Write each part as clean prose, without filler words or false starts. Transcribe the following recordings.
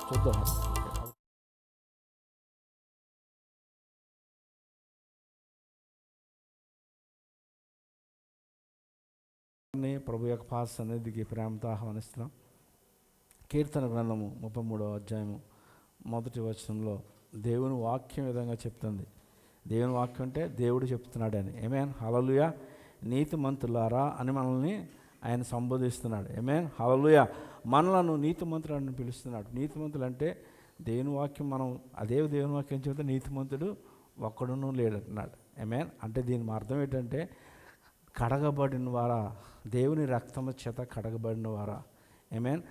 చూద్దాం. ప్రభు యొక్క పాద సన్నిధికి ప్రేమతో ఆహ్వానిస్తున్నాం. కీర్తన గ్రంథము 33వ అధ్యాయము 1వ వచనంలో దేవుని వాక్యం విధంగా చెప్తుంది. దేవుని వాక్యం అంటే దేవుడు చెప్తున్నాడని. ఆమేన్, హల్లెలూయా. నీతిమంతులారా అని మనల్ని ఆయన సంబోధిస్తున్నాడు. ఆమేన్, హల్లెలూయా. మనలను నీతిమంతులని పిలుస్తున్నాడు. నీతిమంతులు అంటే దేవుని వాక్యం, మనం అదే దేవుని వాక్యం చెబితే నీతిమంతుడు ఒక్కడును లేడంటున్నాడు. ఆమేన్. అంటే దీని అర్థం ఏంటంటే కడగబడిన వారా, దేవుని రక్తము చేత కడగబడిన వారా. ఆమేన్.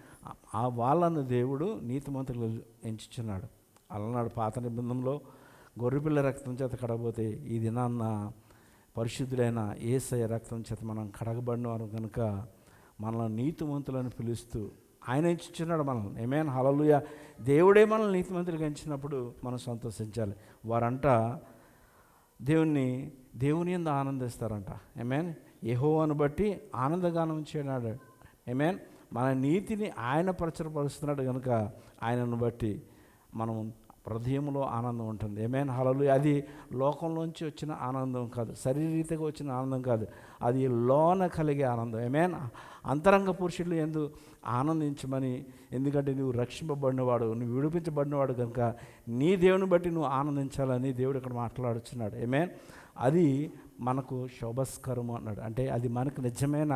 ఆ వాళ్ళను దేవుడు నీతిమంతులు ఎంచుచున్నాడు. అలనాడు పాత నిబంధనలో గొర్రెపిల్ల రక్తం చేత కడగబోతే ఈ దినాన్న పరిశుద్ధులైన యేసయ్య రక్తం చేత మనం కడగబడిన వారు కనుక మనల్ని నీతిమంతులను పిలుస్తూ ఆయన ఎంచుచున్నాడు మనల్ని. ఆమేన్, హల్లెలూయా. దేవుడే మనల్ని నీతిమంతులుగా ఎంచినప్పుడు మనం సంతోషించాలి. వారంట దేవుని యందు ఆనందిస్తారంట. ఆమేన్. యెహోవాను బట్టి ఆనందగానం చేయనాడు. ఆమేన్. మన నీతిని ఆయన ప్రచురపరుస్తున్నాడు కనుక ఆయనను బట్టి మనం హృదయంలో ఆనందం ఉంటుంది. ఆమేన్, హల్లెలూయా. అది లోకంలోంచి వచ్చిన ఆనందం కాదు, శరీరీతిగా వచ్చిన ఆనందం కాదు, అది లోన కలిగే ఆనందం. ఆమేన్. అంతరంగ పురుషులు యందు ఆనందించమని, ఎందుకంటే నువ్వు రక్షింపబడినవాడు, నువ్వు విడిపించబడినవాడు కనుక నీ దేవుని బట్టి నువ్వు ఆనందించాలని దేవుడు ఇక్కడ మాట్లాడుచున్నాడు. ఆమేన్. అది మనకు శోభస్కరము అన్నాడు. అంటే అది మనకు నిజమైన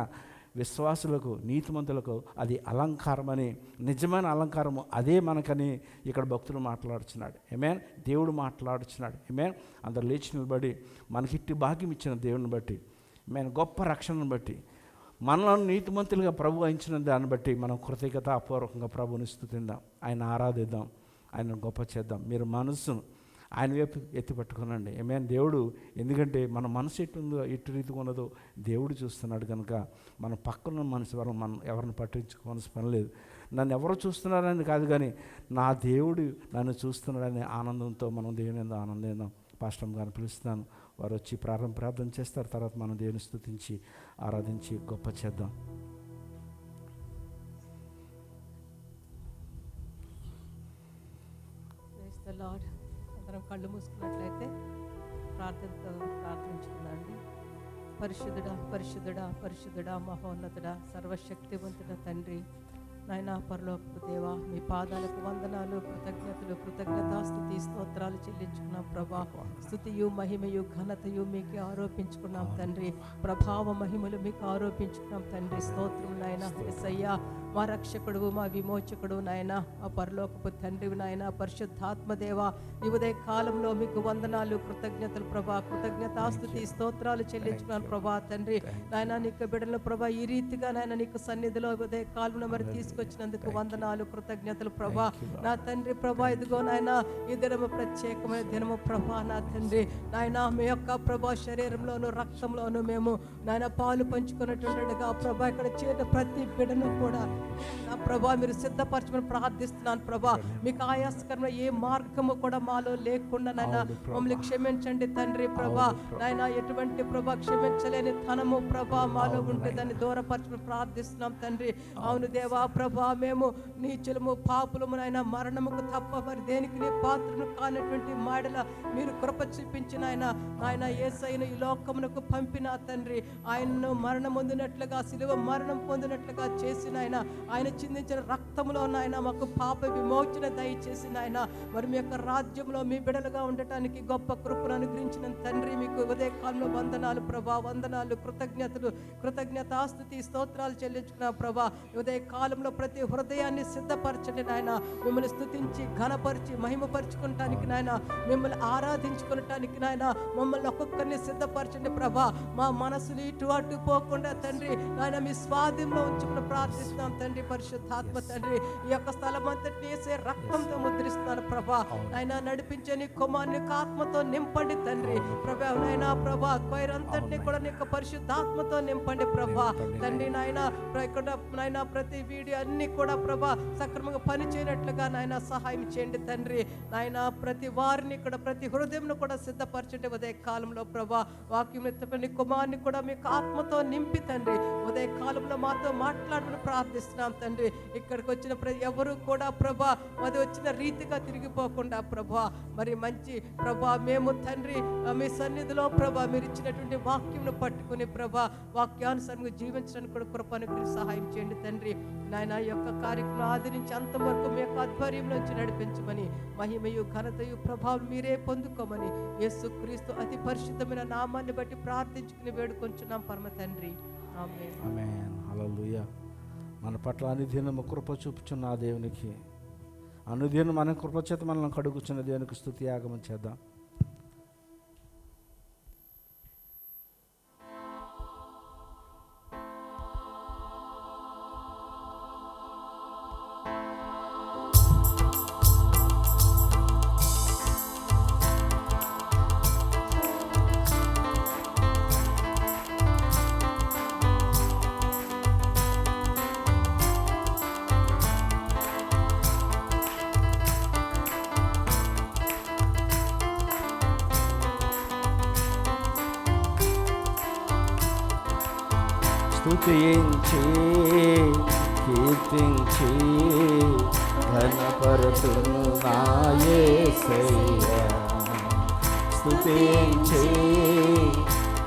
విశ్వాసులకు, నీతిమంతులకు అది అలంకారమని, నిజమైన అలంకారము అదే మనకని ఇక్కడ భక్తులు మాట్లాడుచున్నాడు. ఆమేన్. దేవుడు మాట్లాడుచున్నాడు. ఆమేన్. అందరు లేచి నిలబడి మనకిట్టి భాగ్యం ఇచ్చిన దేవుని బట్టి, ఆమేన్, గొప్ప రక్షణను బట్టి, మనల్ని నీతిమంతులుగా ప్రభు ఇచ్చిన దాన్ని బట్టి మనం కృతజ్ఞతాపూర్వకంగా ప్రభుని స్తుతిద్దాం, ఆయన ఆరాధిద్దాం, ఆయన గొప్ప చేద్దాం. మీరు మనస్సును ఆయన వైపు ఎత్తి పట్టుకోనండి. ఆమేన్. దేవుడు, ఎందుకంటే మన మనసు ఎట్టుందో, ఎటు రీతిగా ఉన్నదో దేవుడు చూస్తున్నాడు కనుక మన పక్కన మనసు మనం ఎవరిని పట్టించుకోవాల్సిన పని లేదు. నన్ను ఎవరు చూస్తున్నారని కాదు, కానీ నా దేవుడు నన్ను చూస్తున్నాడనే ఆనందంతో మనం దేవుని యందు ఆనందిద్దాం. పాస్టర్ గారిని పిలుస్తున్నాను, వారు వచ్చి ప్రార్థన చేస్తారు. తర్వాత మనం దేవుని స్తుతించి ఆరాధించి గొప్ప చేద్దాం. అందరం కళ్ళు మూసుకున్నట్లయితే ప్రార్థనతో ప్రార్థించుకుందాండి. పరిశుద్ధుడా, పరిశుద్ధుడా, పరిశుద్ధుడా, మహోన్నతుడా, సర్వశక్తివంతుడ తండ్రి, నాయనా పరలోకపు దేవా, మీ పాదాలకు వందనాలు, కృతజ్ఞతలు, కృతజ్ఞతాస్తుతి స్తోత్రాలు చెల్లించుకున్నాం ప్రభా. స్తుతియు మహిమయు ఘనతయు మీకు ఆరోపించుకున్నాం తండ్రి. ప్రభావ మహిమలు మీకు ఆరోపించుకున్నాం తండ్రి. స్తోత్రం నాయన. యేసయ్యా, మా రక్షకుడు, మా విమోచకుడు నాయన, మా పరలోకపు తండ్రి నాయన, పరిశుద్ధాత్మదేవ, ఈ ఉదయ కాలంలో మీకు వందనాలు, కృతజ్ఞతలు ప్రభా, కృతజ్ఞతాస్తుతి స్తోత్రాలు చెల్లించుకున్నాను ప్రభా తండ్రి. నాయన నీకు బిడ్డలు ప్రభా, ఈ రీతిగా నాయన నీకు సన్నిధిలో ఉదయ కాలంలో మరి తీసుకొచ్చినందుకు వందనాలు, కృతజ్ఞతలు ప్రభా. నా తండ్రి ప్రభా, ఇదిగో నాయన ఈ దినము ప్రత్యేకమైన దినము ప్రభా. నా తండ్రి నాయన మీ యొక్క ప్రభా శరీరంలోను రక్తంలోను మేము నాయన పాలు పంచుకున్నట్టుగా ప్రభా, ఇక్కడ చేరిన ప్రతి బిడ్డను కూడా నా ప్రభా మీరు సిద్ధపరచమని ప్రార్థిస్తున్నాను ప్రభా. మీకు ఆయాసకరమైన ఏ మార్గము కూడా మాలో లేకుండా నాయన మమ్మల్ని క్షమించండి తండ్రి ప్రభా. నాయన ఎటువంటి ప్రభా క్షమించలేని ధనము ప్రభా మాలో ఉంటే దాన్ని దూరపరచమని ప్రార్థిస్తున్నాం తండ్రి. అవును దేవా ప్రభా, మేము నీచులము, పాపులము నాయన, మరణముకు తప్ప మరి దేనికి నీ పాత్రను కానటువంటి మాడల మీరు కృప చూపించిన ఆయన యేసయ్యను ఈ లోకమునకు పంపిన తండ్రి, ఆయనను మరణం పొందినట్లుగా, సిలువ మరణం పొందినట్లుగా చేసిన ఆయన చిందించిన రక్తములో నాయన మాకు పాప విమోచన దయచేసి నాయన మరి మీ యొక్క రాజ్యంలో మీ బిడలుగా ఉండటానికి గొప్ప కృపను అనుగ్రహించిన తండ్రి, మీకు ఉదయ కాలంలో వందనాలు ప్రభా, వందనాలు, కృతజ్ఞతలు, కృతజ్ఞతాస్తుతి స్తోత్రాలు చెల్లించుకున్న ప్రభా. ఉదయ కాలంలో ప్రతి హృదయాన్ని సిద్ధపరచండి నాయన, మిమ్మల్ని స్తుతించి ఘనపరిచి మహిమపరచుకోవటానికి నాయన, మిమ్మల్ని ఆరాధించుకోవటానికి నాయన మమ్మల్ని ఒక్కొక్కరిని సిద్ధపరచండి ప్రభా. మా మనసులు ఇటు అటు పోకుండా తండ్రి నాయన మీ స్వాధీనంలో ఉంచుకుని ప్రార్థిస్తున్నాం తండ్రి. పరిశుద్ధాత్మ తండ్రి, ఈ యొక్క స్థలం అంతటి వేసే రక్తంతో ముద్రిస్తున్నాను ప్రభా. ఆయన నడిపించే నీ కుమారుని ఆత్మతో నింపండి తండ్రి ప్రభా. నాయన ప్రభా వైరంతటిని కూడా నీకు పరిశుద్ధాత్మతో నింపండి ప్రభా తండ్రి. నాయన ఇక్కడ నాయన ప్రతి వీడియో అన్నీ కూడా ప్రభా సక్రమంగా పని చేయనట్లుగా నాయన సహాయం చేయండి తండ్రి. నాయన ప్రతి వారిని కూడా ప్రతి హృదయంను కూడా సిద్ధపరచండి. ఉదయ కాలంలో ప్రభా వాక్యం ఎత్తపని కుమార్ని కూడా మీకు ఆత్మతో నింపి తండ్రి ఉదయ కాలంలో మాతో మాట్లాడమని ప్రార్థిస్తున్నాం తండ్రి. ఇక్కడికి వచ్చిన ఎవరు కూడా ప్రభా అది వచ్చిన రీతిగా తిరిగిపోకుండా ప్రభా మరి మంచి ప్రభా మేము తండ్రి మీ సన్నిధిలో ప్రభా మీరు ఇచ్చినటువంటి వాక్యంను పట్టుకుని ప్రభా వాక్యానుసారంగా జీవించడానికి కూడా కృపను సహాయం చేయండి తండ్రి. నాయన యొక్క కార్యక్రమం ఆదరించి అంతవరకు మీ యొక్క ఆధ్వర్యం నుంచి నడిపించమని మహిమయు ఘనతయు ప్రభావం మీరే పొందుకోమని యేసుక్రీస్తు అతి పరిశుద్ధమైన నామాన్ని బట్టి ప్రార్థించుకుని వేడుకొంచున్నాం పరమ తండ్రి. ఆమేన్. ఆమేన్. హల్లెలూయా. మన పట్ల అనుదినము కృప చూపుచున్న ఆ దేవునికి, అనుదినం మన కృపచేత మనల్ని కడుగుచున్న దేవునికి స్తుతి యాగమం చేద్దాం. స్తుతించి కీర్తించి ఘనపరతును నా యేసయ్యా. స్తుతించి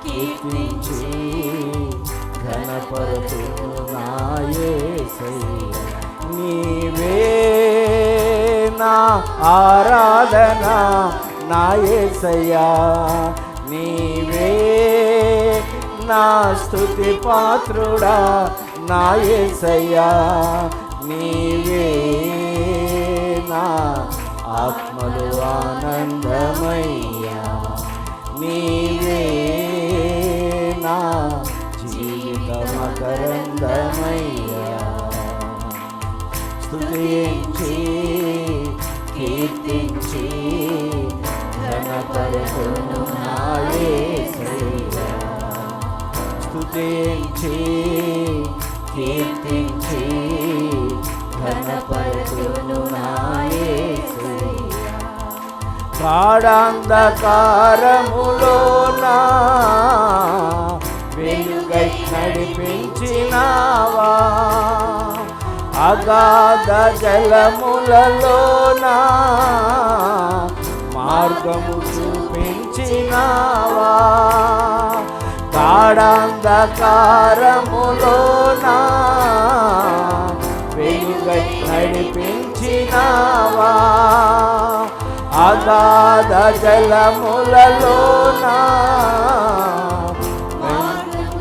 కీర్తించి ఘనపరతును నా యేసయ్యా. నీవే నా ఆరాధన నా యేసయ్యా. నీవే నా స్తుతి పాత్రుడా నా యేసయ్యా. నీవే నా ఆత్మలు ఆనందమయ్యా. నీవే నా జీవిత మకరందమయ్యా. స్తుతించి కీర్తించి ఘనపరతును నా యేసయ్యా. స్తుతించి కీర్తించి ఘనపరతును నా యేసయ్యా. గాఢాంధకారములోన వెలుగై నడిపించినావా. అగాధ జలములలోన మార్గము చూపించినావా. గాఢాంధకారములోన వెలుగై నడిపించినావా. అగాధ జలములలోన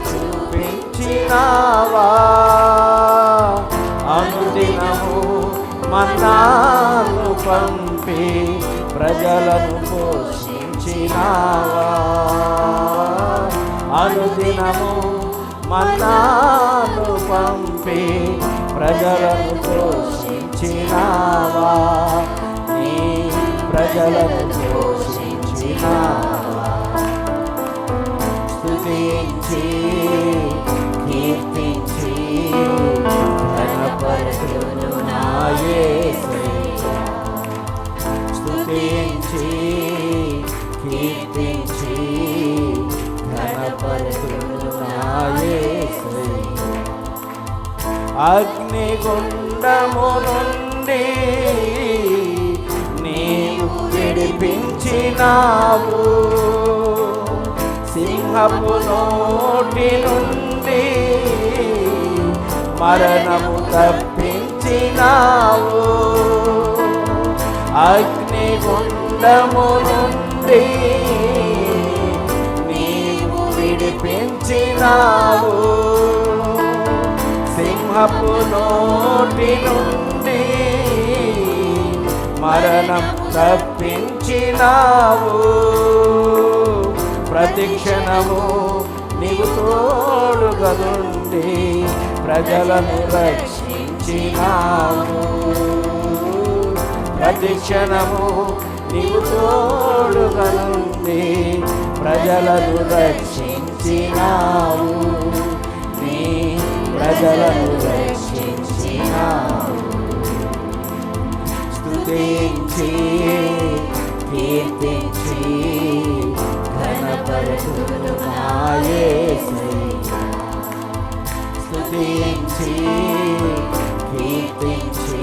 చూపించినావా. అనుదినము మన్నాను పంపి ప్రజలను పోషించినావా. అనుదినము మన్నాను పంపి ప్రజలను పోషించినావా. నీ ప్రజలను పోషించినావా. స్తుతించి కీర్తించి ఘనపరతును నా యేసయ్యా. స్తుతించి కీర్తించి ఘనపరతును నా యేసయ్యా. అగ్నిగుండము నుండి నీవు విడిపించినావు. సింహపు నోటి నుండి మరణము తప్పించినావు. అగ్నిగుండము నుండి నీవు విడిపించినావు. సింహపు నోటి నుండి మరణం తప్పించినావు. ప్రతిక్షణము నీవు తోడుగా నుండి ప్రజలను రక్షించినావు. ప్రతిక్షణము నీవు తోడుగా నుండి ప్రజలను రక్షించినావు. నీ ప్రజలను రక్షించినావు. నా యేసయ్యా. స్తుతించి కీర్తించి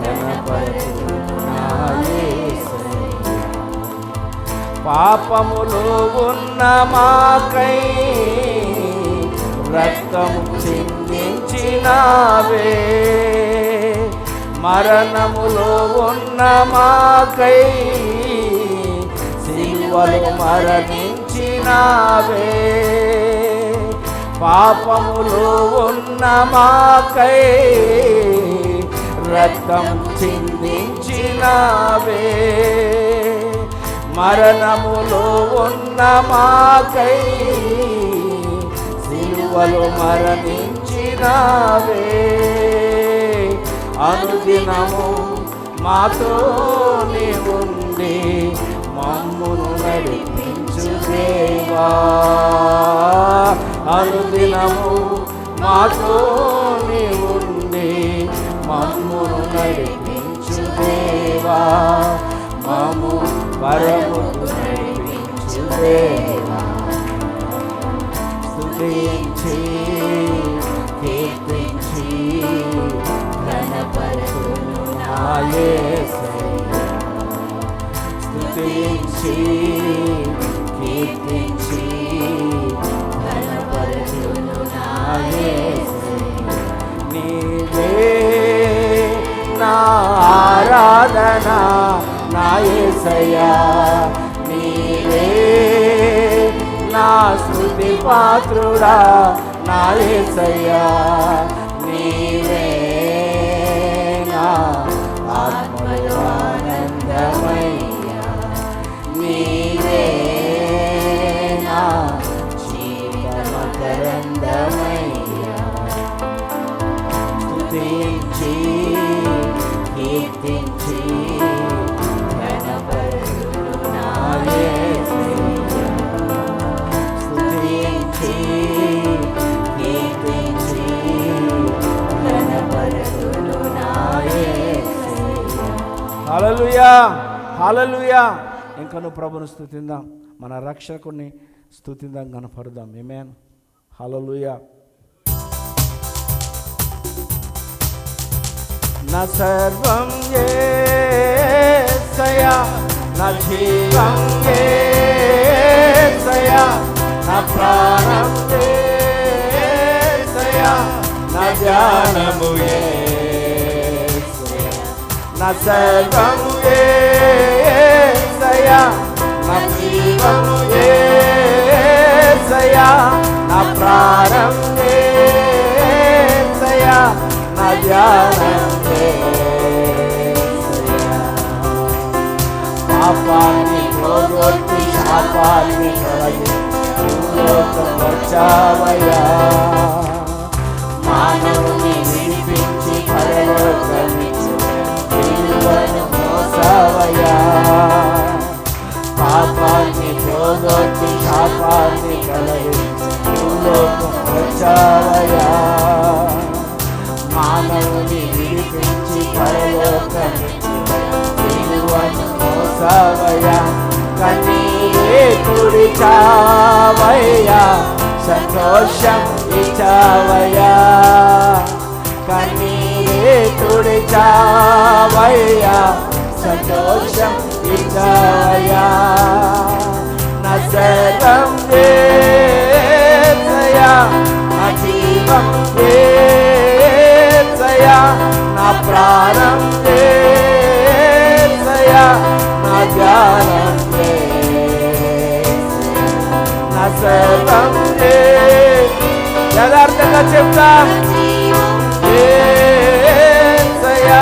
ఘనపరచును నా యేసయ్యా. పాపములో ఉన్న మాకై రక్తము చిందించినావే, మరణములో ఉన్న మాకై సిలువలో మరణించినావే. పాపములో ఉన్న మాకై రక్తం చిందించినావే, మరణములో ఉన్న మాకై సిలువలో మరణించినావే. అనుదినము మాతోనే ఉండి మమ్మును నడిపించు దేవా. అనుదినము మాతోనే ఉండి మమ్మును నడిపించు దేవా. మమ్ము పరముకు నడిపించు దేవా. స్తుతించి కీర్తించి ఘనపరచును నా యేసయ్యా. స్తుతించి కీర్తించి ఘనపరచును నా యేసయ్యా. నీవే నా ఆరాధన నా యేసయ్యా. నీవే నా స్తుతి పాత్రుడా నా యేసయ్యా. నీవే నా ఆత్మలో ఆనందమయ్యా. నీవే నా జీవితమకరందమయ్యా. స్తుతించి కీర్తించి ఘనపరచును నా యేసయ్యా. స్తుతించి కీర్తించి ఘనపరచును నా యేసయ్యా. హల్లెలూయా, హల్లెలూయా. ఇంకను ప్రభును స్తుతిందాం, మన రక్షకుని స్తుతిందాం, కనపడదాం. ఆమేన్. హల్లెలూయా. నా సర్వం యేసయ్యా, నా జీవం యేసయ్యా, నా ప్రాణం యేసయ్యా, నా ధ్యానము యేసయ్యా. నా సర్వం యేసయ్యా, నా జీవం యేసయ్యా, నా ప్రాణం యేసయ్యా, నా ధ్యానం యేసయ్యా. పాపాన్ని పోగొట్టి శాపాన్ని తొలగి భూలోకం వచ్చావయ్యా. మానవుని విడిపించి పరలోకమిచ్చు విలువను మోసావయ్యా. పాపాన్ని పోగొట్టి శాపాన్ని తొలగి భూలోకం వచ్చావయ్యా. మానవుని విడిపించి పరలోకమిచ్చు విలువను మోసావయ్యా. కన్నీరే తుడిచావయ్యా, సంతోషం ఇచ్చావయ్యా. కన్నీరే తుడిచావయ్యా, సంతోషం ఇచ్చావయ్యా. నా సర్వం యేసయ్యా, నా జీవం యేసయ్యా, నా ప్రాణం యేసయ్యా, నా ధ్యానం యేసయ్యా. నా సర్వం యథార్థంగా చెప్తాం. యేసయ్యా,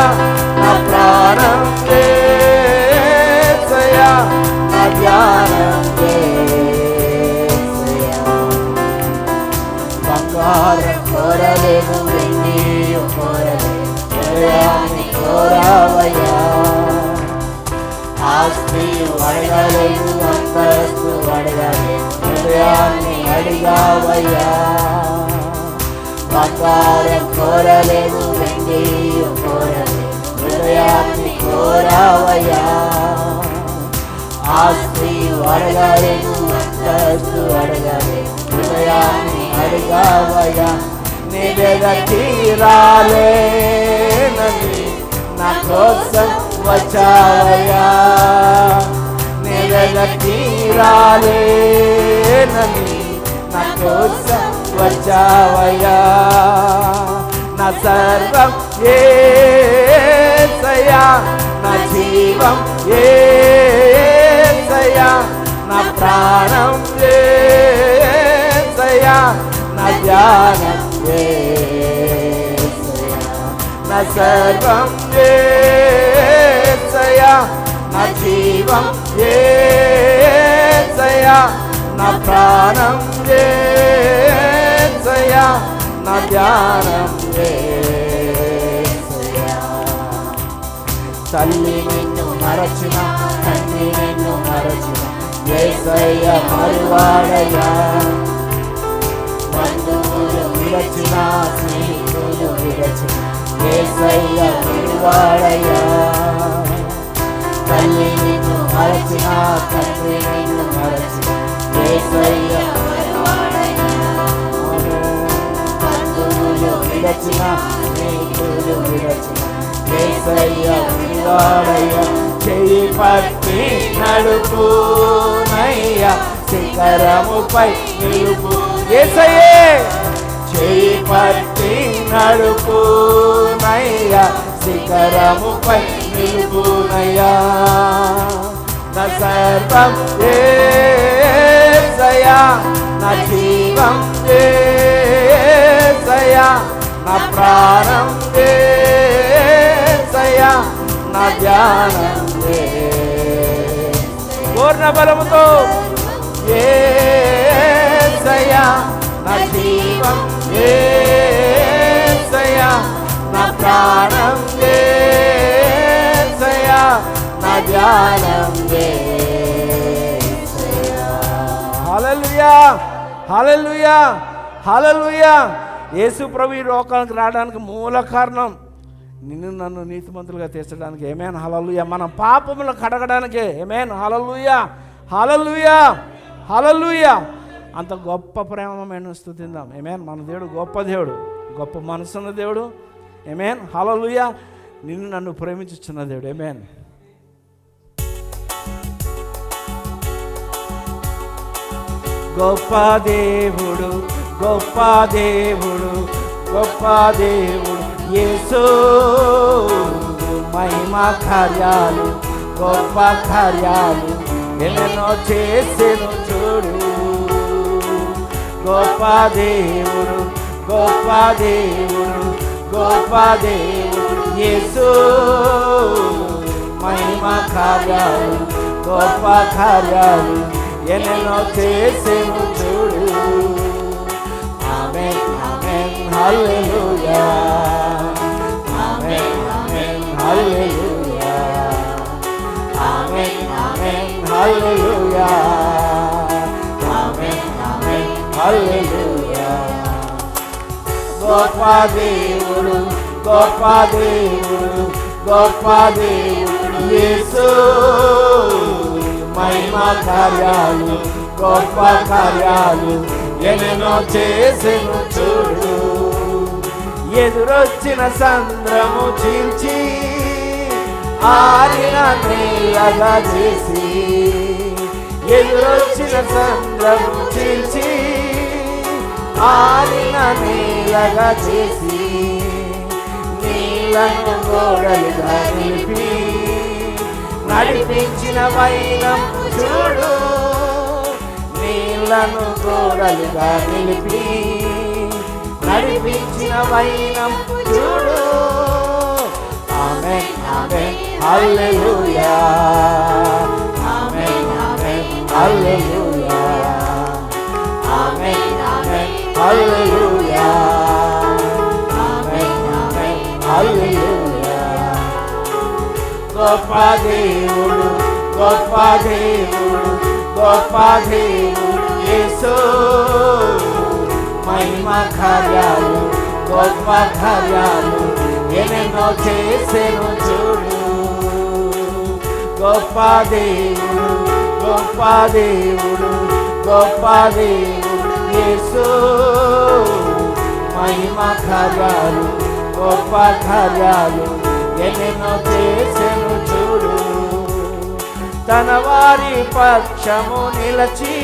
నా ప్రాణం యేసయ్యా, నా ధ్యానం యేసయ్యా. బంగారం కోరలేదు, వెండి కోరలేదు, హృదయాన్ని కోరావయ్యా. ఆస్తి అడగలేదు, అంతస్తు అడగలేదు, హృదయాన్ని అడిగావయ్యా. బంగారం కోరలేదు, వెండి కోరలేదు, హృదయాన్ని కోరావయ్యా. ఆస్తి అడగలేదు, అంతస్తు ఆగావయ్యా, నిజకి రాలేనని నా కోసం వచ్చావయ్యా, నిజకి రాలేనని నా కోసం వచ్చావయ్యా. నా సర్వం యేసయ్యా, నా జీవం యేసయ్యా, నా ప్రాణం యేసయ్యా, నా ధ్యానం యేసయ్యా, నా సర్వం యేసయ్యా, నా జీవం యేసయ్యా, నా ప్రాణం యేసయ్యా, నా ధ్యానం యేసయ్యా. తల్లి నిన్ను మరచిన, తండ్రి నిన్ను మరచిన, యేసయ్య మరువాడయ్యా. బంధువులు విరచిన, స్నేహితులు విరచిన, యేసయ్య మరువాడయ్యా. తల్లి నిన్ను మరచిన, తండ్రి నిన్ను మరచిన, యేసయ్య మరువాడయ్యా. బంధువులు విరచిన, స్నేహితులు విరచిన, యేసయ్య మరువాడయ్యా. చెయ్యి పట్టి నడుపునయ్యా, శిఖరముపై నిలుపు యేసయ్యే. చెయ్యి పట్టి నడుపునయ్యా, శిఖరముపై నిలుపునయ్యా. నా సర్వం యేసయ్యా, నా జీవం యేసయ్యా, నా ప్రాణం యేసయ్యా, నా ధ్యానం పూర్ణ బలముతో యేసయ్యా, నా జీవం యేసయ్యా, నా ప్రాణం యేసయ్యా, నా ధ్యానం యేసయ్యా. హల్లెలూయా, హల్లెలూయా, హల్లెలూయా. యేసు ప్రభు ఈ లోకానికి రావడానికి మూల కారణం నిన్ను నన్ను నీతిమంతులుగా తీర్చడానికి. ఆమేన్, హల్లెలూయా. మన పాపములు కడగడానికే. ఆమేన్, హల్లెలూయా, హల్లెలూయా, హల్లెలూయా. అంత గొప్ప ప్రేమ మేము స్తుతిద్దాం. ఆమేన్. మన దేవుడు గొప్ప దేవుడు, గొప్ప మనసున్న దేవుడు. ఆమేన్, హల్లెలూయా. నిన్ను నన్ను ప్రేమించుచున్న దేవుడు. ఆమేన్. గొప్ప దేవుడు, గొప్ప దేవుడు, గొప్ప దేవుడు యేసు. మహిమ కార్యాలు, గొప్ప కార్యాలు ఎన్నెన్నో చేసెను చూడు. గొప్ప దేవుడు, గొప్ప దేవుడు, గొప్ప దేవుడు యేసు. మహిమ కార్యాలు, గొప్ప కార్యాలు ఎన్నెన్నో చేసెను చూడు. ఆమేన్, ఆమేన్, హల్లెలూయా. ఆమేన్, ఆమేన్, హల్లెలూయా. ఆమేన్, ఆమేన్, హల్లెలూయా. ఆమేన్, ఆమేన్, హల్లెలూయా. గొప్ప దేవుడు, గొప్ప దేవుడు, గొప్ప దేవుడు యేసు. మహిమ కార్యాలు, గొప్ప కార్యాలు ఎన్నెన్నో చేసెను చూడు. ఎదురొచ్చిన సంద్రము చీల్చి ఆరిన నీళ్ళగా చేసి, ఎదురొచ్చిన సంద్రము చీల్చి ఆరిన నీళ్ళగా చేసి, నీళ్ళను గోడలుగా నిలిపి నడిపించిన వైనం చూడు. నీళ్ళను గోడలుగా నిలిపి నడిపించిన వైనం చూడు. ఆమేన్, ఆమేన్, హల్లెలూయా. ఆమేన్, ఆమేన్, హల్లెలూయా. ఆమేన్, ఆమేన్, హల్లెలూయా. ఆమేన్, ఆమేన్, హల్లెలూయా. గొప్ప దేవుడు, గొప్ప దేవుడు, గొప్ప దేవుడు యేసు. మహిమ కార్యాలు, గొప్ప కార్యాలు ఎన్నెన్నో చేసెను చూడు. గొప్ప దేవుడు, గొప్ప దేవుడు, గొప్ప దేవుడు యేసు మహిమ కార్యాలు గొప్ప కార్యాలు ఎన్నెన్నో చేసెను చూడు. తన వారి పక్షము నిలచి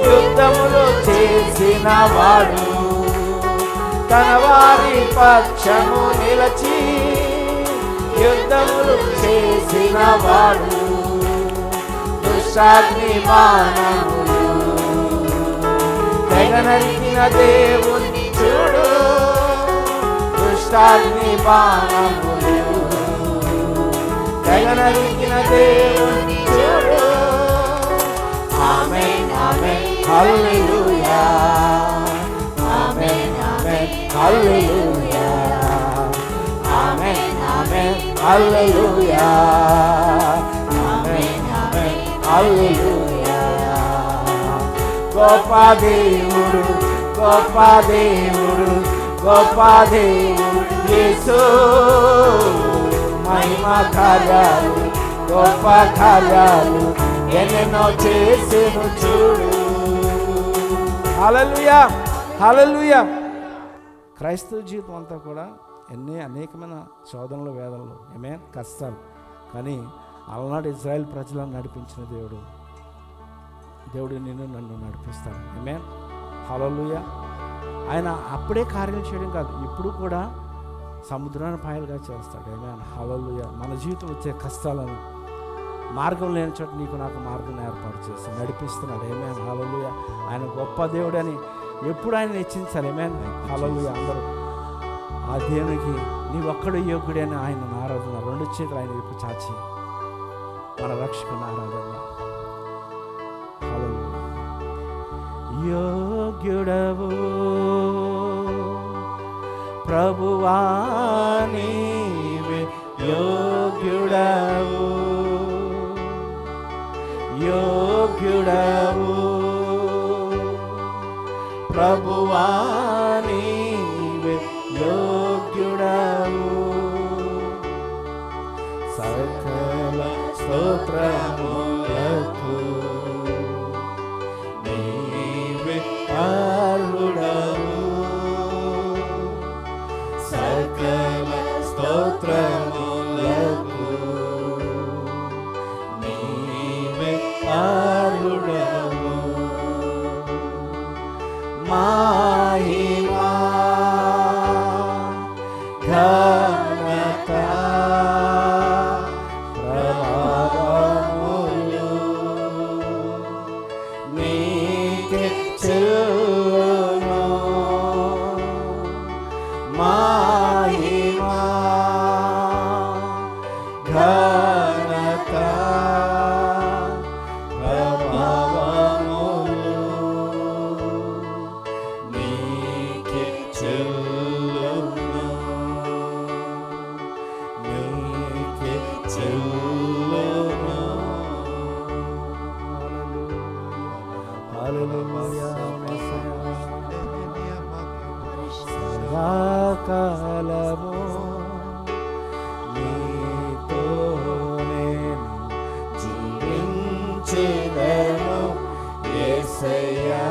యుద్ధములు చేసిన వాడు, తన వారి పక్షము నిలచి యుద్ధములు చేసిన వాడు. దుష్టాగ్ని బాణములు తెగనరికిన దేవుని చూడు. దుష్టాగ్ని బాణములు తెగనరికిన దేవుని చూడు. ఆమేన్ ఆమేన్ హల్లెలూయా, ఆమేన్ ఆమేన్ హల్లెలూయా, ఆమేన్ ఆమేన్ హల్లెలూయా, ఆమేన్ ఆమేన్ హల్లెలూయా. గొప్ప దేవుడు, గొప్ప దేవుడు, గొప్ప దేవుడు యేసు. మహిమ కార్యాలు గొప్ప కార్యాలు ఎన్నెన్నో చేసెను చూడు. హల్లెలూయా హల్లెలూయా. క్రైస్తవ జీవితం అంతా కూడా అనేకమైన శోధనలు, వేదనలు, కష్టాలు. కానీ అలనాడు ఇజ్రాయెల్ ప్రజలను నడిపించిన దేవుడు నిన్ను నన్ను నడిపిస్తాడు. హల్లెలూయా. ఆయన అప్పుడే కార్యం చేయడం కాదు, ఇప్పుడు కూడా సముద్రాన్ని పాయలుగా చేస్తాడు. హల్లెలూయా. మన జీవితం వచ్చే కష్టాలను మార్గం లేని చోట నీకు నాకు మార్గం ఏర్పాటు చేసి నడిపిస్తున్నాడు. హల్లెలూయా. ఆయన గొప్ప దేవుడు అని ఎప్పుడు ఆయన హెచ్చించాలి. హల్లెలూయా. అందరూ ఆ దేవునికి నీ ఒక్కడు యోగ్యుడే అని ఆయన ఆరాధన, రెండు చేతులు ఆయన వైపు చాచి మన రక్షకుని ఆరాధన. హల్లెలూయా. యోగ్యుడవు ప్రభువా నీవే, యోగ్యుడవు యోగ్యుడవు ప్రభువా నీవే, యోగ్యుడవు. సకల స్తోత్రములకు నీవే అర్హుడవు. సకల స్తోత్రములకు నీవే అర్హుడవు. మహిమా ఘనత ప్రభావములు నీకే చెల్లును. మహిమా ఘనత ప్రభావములు నీకే చెల్లును, నీకే చెల్లును. హల్లెలూయా. సదాకాలము నీతో నేను జీవించెదను యేసయ్యా.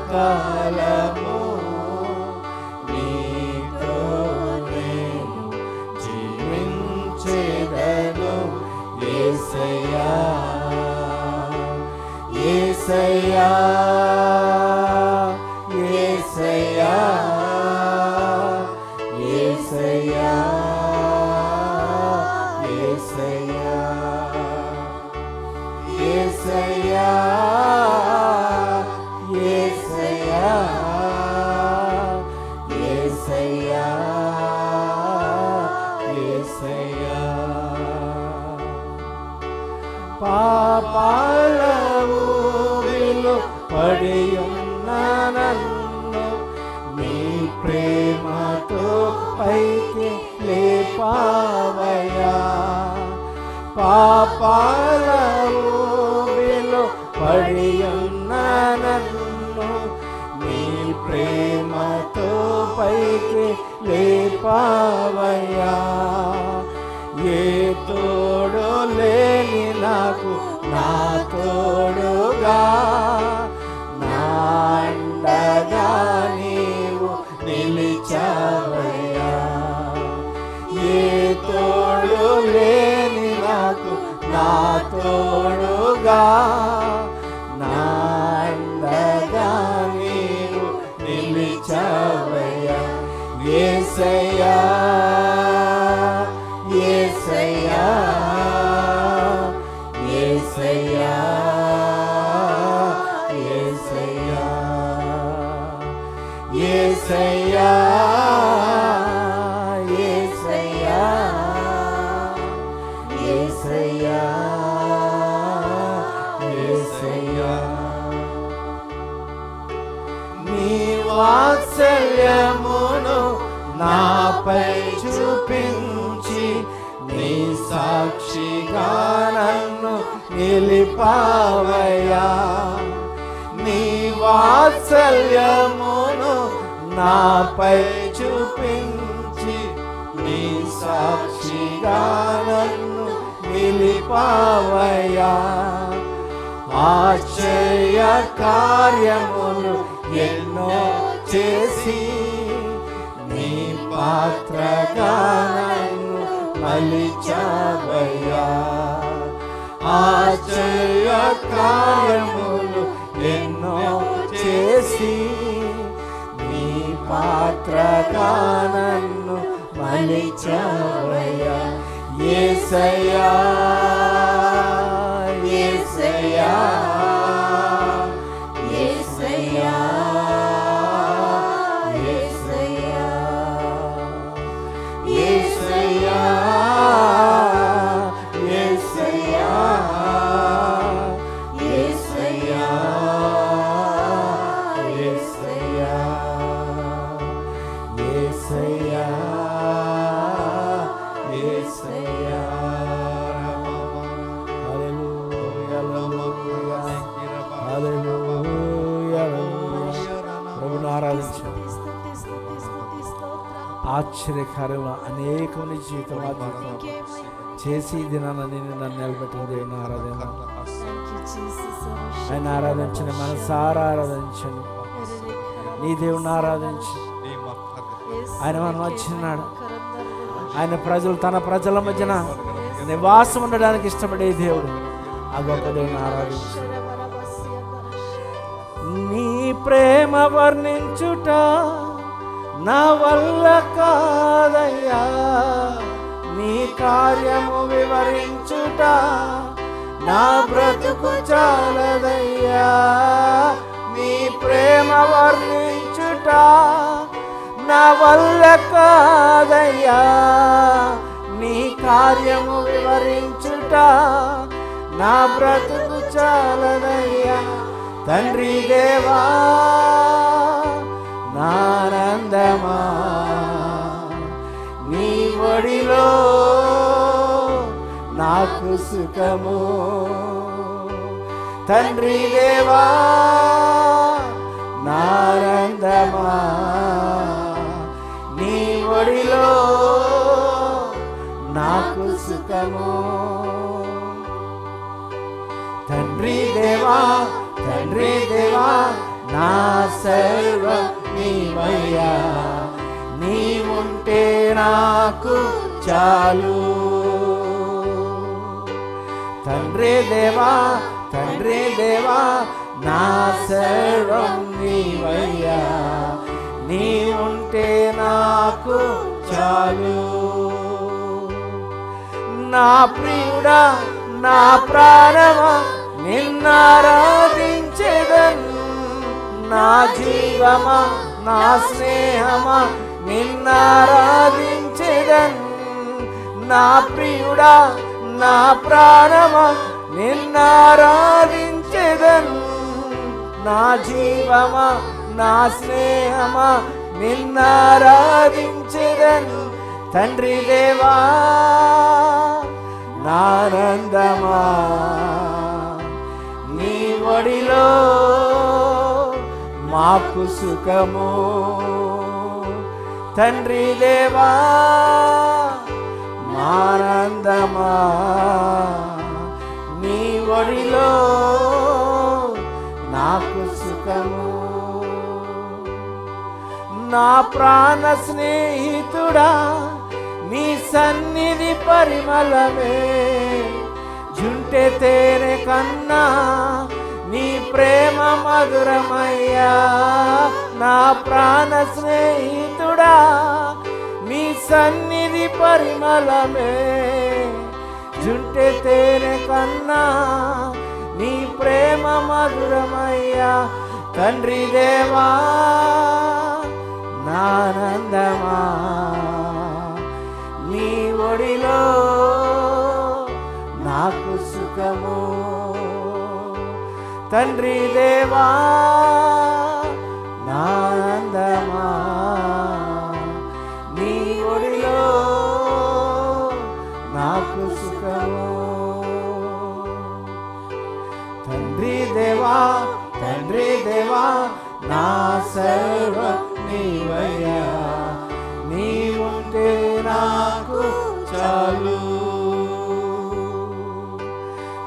సదాకాలము నీతో నేను జీవించెదను యేసయ్యా. యేసయ్యా యేసయ్యా యేసయ్యా యేసయ్యా యేసయ్యా యేసయ్యా యేసయ్యా యేసయ్యా. పాపాల ఊబిలో పడియున్న నన్ను నీ ప్రేమతో పైకి లేపావయ్యా. పాపాల ఊబిలో పడియున్న నన్ను నీ ప్రేమతో పైకి లేపావయ్యా. ఏ తోడు లేని నాకు నా తోడు తోడుగా నాందగా నీవు నిలిచావయ్యా యేసయ్యా యేసయ్యా యేసయ్యా యేసయ్యా యేసయ్యా యేసయ్యా యేసయ్యా యేసయ్యా నీ వాత్సల్యమును నాపై చూపించి నీ సాక్షిగా నన్ను నిలిపావయ్యా నీ వాత్సల్యమును నాపై చూపించి నీ సాక్షిగా నన్ను నిలిపావయ్యా ఆశ్చర్య కార్యములు ఎన్నో చేసి నీ పాత్రగా నన్ను మలిచావయ్యా ఆశ్చర్య కార్యములు ఎన్నో చేసి నీ పాత్రగా నన్ను మలిచావయ్యా యేసయ్యా యేసయ్యా యేసయ్యా యేసయ్యా యేసయ్యా యేసయ్యా యేసయ్యా యేసయ్యా యేసయ్యా యేసయ్యా హల్లెలూయా ప్రభువును ఆరాధించు ఆశ్చర్యకార్యంలో అనేకమైన జీవితం చేసి దినాన నేను నన్ను నిలబెట్టిన దేవుని ఆరాధన ఆయన ఆరాధించిన మనసారా ఆరాధించండి నీ దేవుని ఆరాధించు ఆయన మనం వచ్చినాడు ఆయన ప్రజలు తన ప్రజల మధ్యన నివాసం ఉండడానికి ఇష్టపడే దేవుడు ఆ గొప్ప దేవుని ఆరాధించు నీ ప్రేమ వర్ణించుట నా వల్ల కాదయ్యా నీ కార్యము వివరించుట నా బ్రతుకు చాలదయ్యా నీ ప్రేమ వర్ణించుట నా వల్ల కాదయ్యా నీ కార్యము వివరించుట నా బ్రతుకు చాలదయ్యా తండ్రి దేవా నానందమా నీ ఒడిలో నాకు సుఖము తండ్రి దేవా నానందమా నీ ఒడిలో నాకు సుఖము తండ్రి దేవా నా సర్వం నీవయ్యా నీవుంటే నాకు చాలు తండ్రి దేవా నా సర్వం నీవయ్యా నీవుంటే నాకు చాలు నా ప్రియుడా నా ప్రాణమా నిన్నారాధించెదన్ నా జీవమా నా స్నేహమా నిన్నారాధించెదన్ నా ప్రియుడా నా ప్రాణమా నిన్నారాధించెదన్ నా జీవమా నా స్నేహమా నిన్నారాధించెదన్ తండ్రి దేవా నానందమా నీ ఒడిలో మాకు సుఖము తండ్రి దేవా ఆనందమా నీ ఒడిలో నాకు సుఖము నా ప్రాణ స్నేహితుడా నీ సన్నిధి పరిమళమే జుంటె తేనె కన్నా నీ ప్రేమ మధురమయ్యా, నా ప్రాణ స్నేహితుడా నీ సన్నిధి పరిమళమే. జుంటె తేనె కన్నా నీ ప్రేమ మధురమయ్యా, తండ్రి దేవా నానందమా, నీ ఒడిలో నాకు సుఖము. తండ్రి దేవా నానందమా, నీ ఒడిలో నాకు సుఖము. తండ్రి దేవా, తండ్రి దేవా నా సర్వం నీవయ్యా, నీ ఉంటే నాకు చాలు.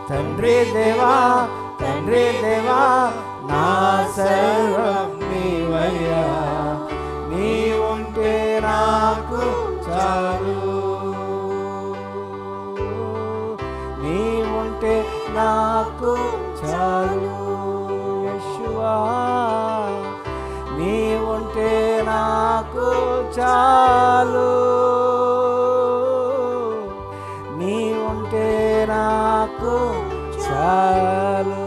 తండ్రి దేవా, తండ్రి దేవా నా సర్వం నీవయ్యా, నీ ఉంటే నాకు చాలు. నీ ఉంటే నాకు చాలు. యేషువా నీ ఉంటే నాకు చాలు, నీ ఉంటే నాకు చాలు.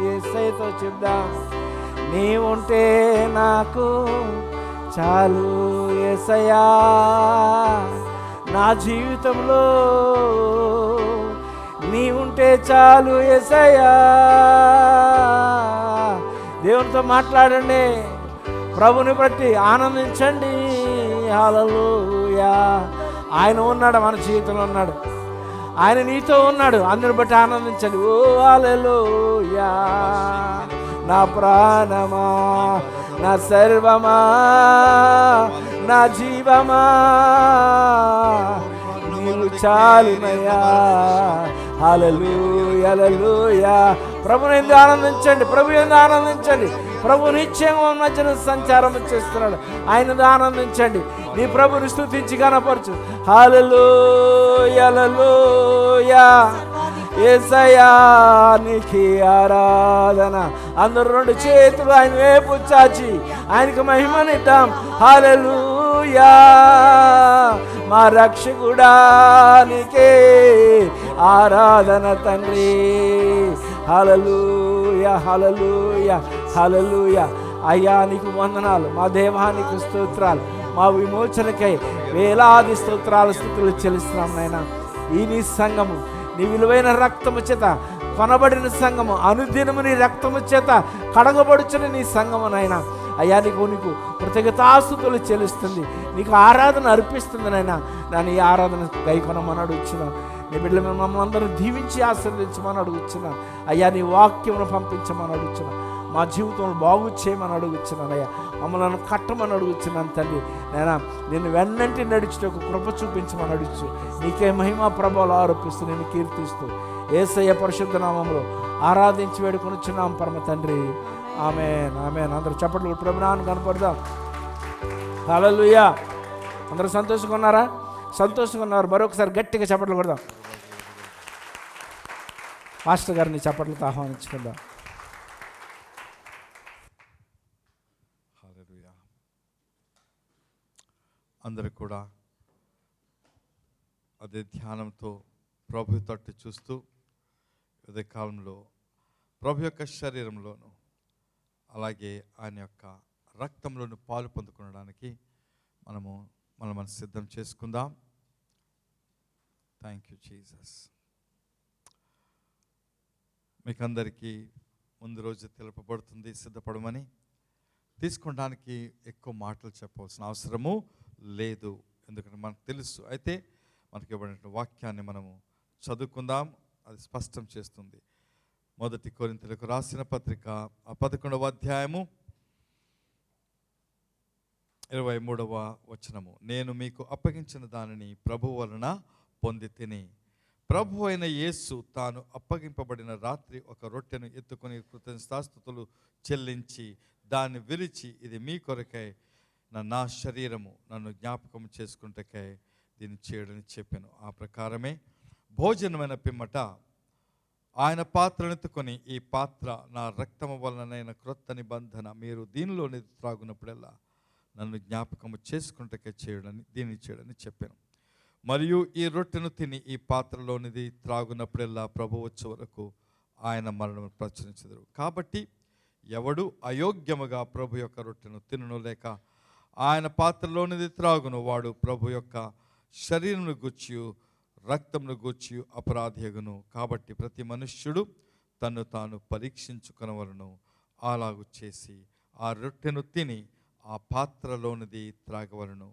యేసయ్యతో చెప్దాం, నీ ఉంటే నాకు చాలు యేసయ్యా, నా జీవితంలో నీ ఉంటే చాలు యేసయ్యా. దేవునితో మాట్లాడండి, ప్రభుని బట్టి ఆనందించండి. హల్లెలూయా. ఆయన ఉన్నాడు, మన జీవితంలో ఉన్నాడు, ఆయన నీతో ఉన్నాడు, అందరిని బట్టి ఆనందించండి. ఓ హల్లెలూయా. నా ప్రాణమా, నా సర్వమా, నా జీవమా నీవు చాలునయ్యా. హల్లెలూయా, హల్లెలూయా. ప్రభుని ఎందు ఆనందించండి, ప్రభు ఎందు ఆనందించండి. ప్రభు నిత్యంగా మధ్యన సంచారం చేస్తున్నాడు, ఆయన ఆనందించండి. నీ ప్రభుని స్తుతించి కనపరచు. హల్లెలూయా, హల్లెలూయా. యేసయ్యా నీకే ఆరాధన. అందరూ రెండు చేతులు ఆయన వైపు చాచి ఆయనకు మహిమనిద్దాం. హల్లెలూయా. మా రక్షకుడా నీకే ఆరాధన తండ్రి. హల్లెలూయా, హల్లెలూయా, హల్లెలూయా. అయ్యా నీకు వందనాలు, మా దేవానికి స్తోత్రాలు, మా విమోచనకై వేలాది స్తోత్రాలు స్తుతులు చెల్లిస్తున్నాం నాయనా. ఈ నీ సంఘము నీ విలువైన రక్తము చేత కొనబడిన సంఘము, అనుదినము నీ రక్తము చేత కడగబడుచున్న నీ సంఘము నాయనా. అయ్యా నీకు కృతజ్ఞతాస్తుతులు చెల్లిస్తుంది, నీకు ఆరాధన అర్పిస్తుంది నాయనా. దాని ఈ ఆరాధన గైకొనమని అడుగుచున్నాను. నీ బిడ్డలు మమ్మల్ని అందరూ దీవించి ఆశీర్వదించమని అడుగుచున్నాను. అయ్యా నీ వాక్యమును పంపించమని అడుగుచున్నాను. మా జీవితంలో బాగు చేయమని అడుగుచున్నాను అయ్యా. మమ్మల్ని కట్టమని అడుగుచున్నాను తండ్రి. నేను నిన్ను వెన్నంటి నడుచుటకు కృప చూపించమని అడుగుచు నీకే మహిమ ప్రభావాలు ఆరోపిస్తూ నేను కీర్తిస్తూ యేసయ్య పరిశుద్ధ నామములో ఆరాధించి వేడుకొనుచున్నాం పరమ తండ్రి. ఆమేన్, ఆమేన్. అందరూ చప్పట్లు ప్రభునామమును కనపడదాం. హల్లెలూయా. అందరూ సంతోషంగా ఉన్నారా? సంతోషంగా ఉన్నారు. మరొకసారి గట్టిగా చప్పట్లు కొడదాం. మాస్టర్ గారిని చప్పట్లతో ఆహ్వానించుకుందాం. హల్లెలూయా. అందరూ కూడా అదే ధ్యానంతో ప్రభు తట్టు చూస్తూ అదే కాలంలో ప్రభు యొక్క శరీరంలోను అలాగే ఆయన యొక్క రక్తంలోను పాలు పొందుకోవడానికి మనం సిద్ధం చేసుకుందాం. Thank you Jesus. మీకు అందరికీ ముందు రోజు తెలుపబడుతుంది, సిద్ధపడమని. తీసుకోవడానికి ఎక్కువ మాటలు చెప్పవలసిన అవసరము లేదు, ఎందుకంటే మనకు తెలుసు. అయితే మనకి ఇవ్వబడిన వాక్యాన్ని మనము చదువుకుందాం, అది స్పష్టం చేస్తుంది. 1 కొరింథీయులకు రాసిన పత్రిక 11వ అధ్యాయము 23వ వచనము. నేను మీకు అప్పగించిన దానిని ప్రభువు వలన పొంది తిని, ప్రభు అయిన యేసు తాను అప్పగింపబడిన రాత్రి ఒక రొట్టెను ఎత్తుకొని కృతజ్ఞతాస్తుతులు చెల్లించి దాన్ని విరిచి, ఇది మీ కొరకై నా శరీరము, నన్ను జ్ఞాపకం చేసుకుంటకై దీన్ని చేయడని చెప్పాను. ఆ ప్రకారమే భోజనమైన పిమ్మట ఆయన పాత్రనెత్తుకొని, ఈ పాత్ర నా రక్తము వలనైన క్రొత్త నిబంధన, మీరు దీనిలోని త్రాగునప్పుడల్లా నన్ను జ్ఞాపకము చేసుకుంటకే దీన్ని చేయడని చెప్పాను. మరియు ఈ రొట్టెను తిని ఈ పాత్రలోనిది త్రాగునప్పుడల్లా ప్రభు వచ్చే వరకు ఆయన మరణము ప్రచురించెదరు. కాబట్టి ఎవడు అయోగ్యముగా ప్రభు యొక్క రొట్టెను తినును లేక ఆయన పాత్రలోనిది త్రాగును, వాడు ప్రభు యొక్క శరీరమును గూర్చియు రక్తమును గూర్చియు అపరాధియగును. కాబట్టి ప్రతి మనుష్యుడు తన్ను తాను పరీక్షించుకొనవలను. అలాగు చేసి ఆ రొట్టెను తిని ఆ పాత్రలోనిది త్రాగవలను.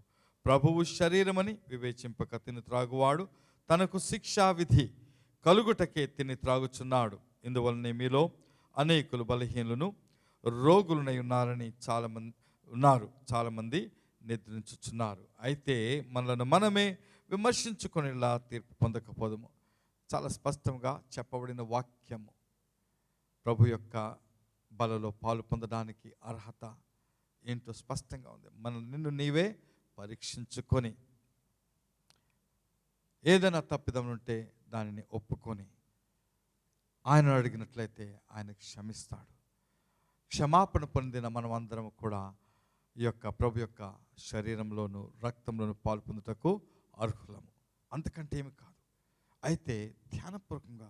ప్రభువు శరీరమని వివేచింపక తిని త్రాగువాడు తనకు శిక్షావిధి కలుగుటకే తిని త్రాగుచున్నాడు. ఇందువలనే మీలో అనేకులు బలహీనులను రోగులనై చాలామంది నిద్రించుచున్నారు. అయితే మనలను మనమే విమర్శించుకునేలా తీర్పు పొందకపోదుము. చాలా స్పష్టంగా చెప్పబడిన వాక్యము. ప్రభు యొక్క బలలో పాలు పొందడానికి అర్హత ఏంటో స్పష్టంగా ఉంది. నిన్ను నీవే పరీక్షించుకొని ఏదైనా తప్పిదం ఉంటే దానిని ఒప్పుకొని ఆయన అడిగినట్లయితే ఆయన క్షమిస్తాడు. క్షమాపణ పొందిన మనం అందరం కూడా ఈ యొక్క ప్రభు యొక్క శరీరంలోను రక్తంలోను పాలు పొందుటకు అర్హులము. అంతకంటే ఏమి కాదు. అయితే ధ్యానపూర్వకంగా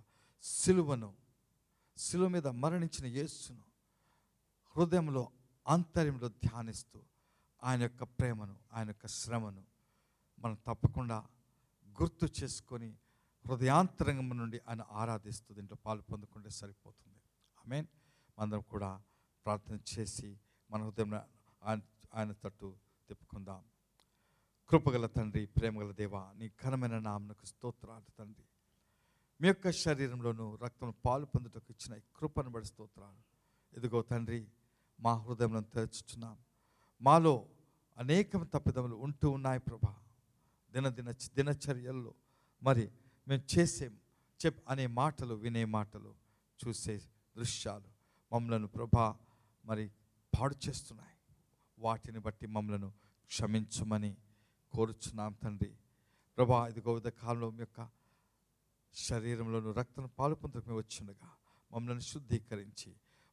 సిలువ మీద మరణించిన యేసును హృదయంలో ఆంతర్యంలో ధ్యానిస్తూ ఆయన యొక్క ప్రేమను, ఆయన యొక్క శ్రమను మనం తప్పకుండా గుర్తు చేసుకొని హృదయాంతరంగం నుండి ఆయన ఆరాధిస్తూ దీంట్లో పాలు పొందుకుంటే సరిపోతుంది. ఆమేన్. మనందరం కూడా ప్రార్థన చేసి మన హృదయం ఆయన తట్టు తిప్పుకుందాం. కృపగల తండ్రి, ప్రేమగల దేవా, నీ ఘనమైన నామమునకు స్తోత్రాలు తండ్రి. మీ యొక్క శరీరంలోనూ రక్తం పాలు పొందుటకు ఇచ్చిన ఈ కృపను బడి స్తోత్రాలు. ఇదిగో తండ్రి, మా హృదయంలో తెరుచుచున్నాం. మాలో అనేక తప్పిదములు ఉంటూ ఉన్నాయి ప్రభా. దినచర్యల్లో మరి మేము అనే మాటలు, వినే మాటలు, చూసే దృశ్యాలు మమ్మలను ప్రభా మరి పాడు చేస్తున్నాయి. వాటిని బట్టి మమ్మలను క్షమించమని కోరుచున్నాం తండ్రి. ప్రభా, ఇదిగో కాలంలో మీ యొక్క శరీరంలోను రక్తం పాలు పొందుకు మేము వచ్చిండగా మమ్మల్ని శుద్ధీకరించి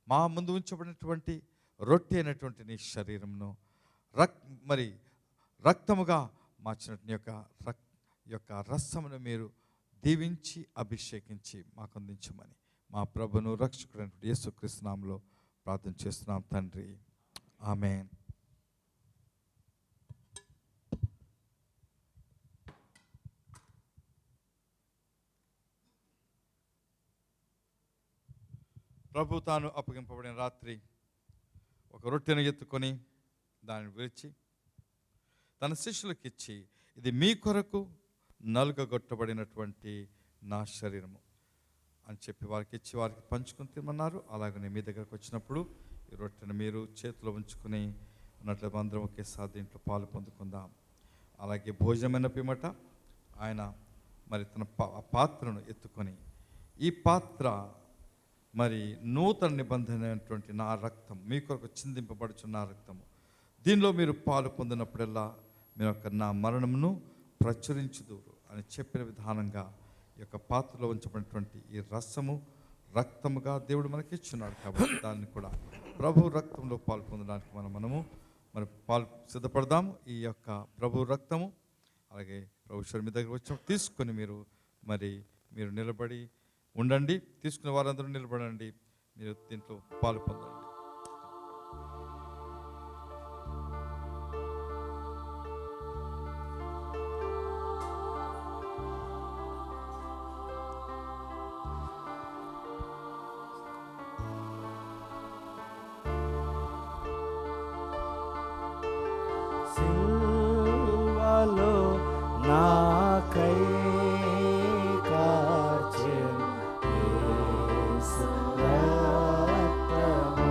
మా ముందు ఉంచబడినటువంటి రొట్టె అయినటువంటి నీ శరీరంను మరి రక్తముగా మార్చినట్టు నీ యొక్క రసమును మీరు దీవించి అభిషేకించి మాకు అందించమని మా ప్రభును రక్షకుడైనటువంటి యేసుక్రీస్తు నామములో ప్రార్థన చేస్తున్నాం తండ్రి. ఆమేన్. ప్రభు తాను అప్పగింపబడిన రాత్రి ఒక రొట్టెను ఎత్తుకొని దానిని విరిచి తన శిష్యులకు ఇచ్చి, ఇది మీ కొరకు నలుగగొట్టబడినటువంటి నా శరీరము అని చెప్పి వారికి ఇచ్చి వారికి పంచుకొని తినమన్నారు. అలాగనే మీ దగ్గరకు వచ్చినప్పుడు ఈ రొట్టెను మీరు చేతిలో ఉంచుకుని ఉన్నట్లు అందరం ఒకేసారి దీంట్లో పాలు పొందుకుందాం. అలాగే భోజనమైన పిమ్మట ఆయన మరి తన పాత్రను ఎత్తుకొని, ఈ పాత్ర మరి నూతన నిబంధన అయినటువంటి నా రక్తం, మీ కొరకు చిందింపబడుచున్న నా రక్తము, దీనిలో మీరు పాలు పొందినప్పుడల్లా మీ యొక్క నా మరణమును ప్రచురించుదురు అని చెప్పిన విధానంగా ఈ యొక్క పాత్రలో ఉంచబడినటువంటి ఈ రసము రక్తముగా దేవుడు మనకి ఇచ్చున్నాడు. కాబట్టి దాన్ని కూడా ప్రభు రక్తంలో పాలు పొందడానికి మనము మరి సిద్ధపడదాము. ఈ యొక్క ప్రభు రక్తము అలాగే ప్రభు మీ దగ్గర వచ్చి తీసుకొని మీరు నిలబడి ఉండండి. తీసుకునే వారందరూ నిలబడండి. మీరు దీంట్లో పాలు పొందండి. సిలువలో నాకై కార్చెను యేసు రక్తము,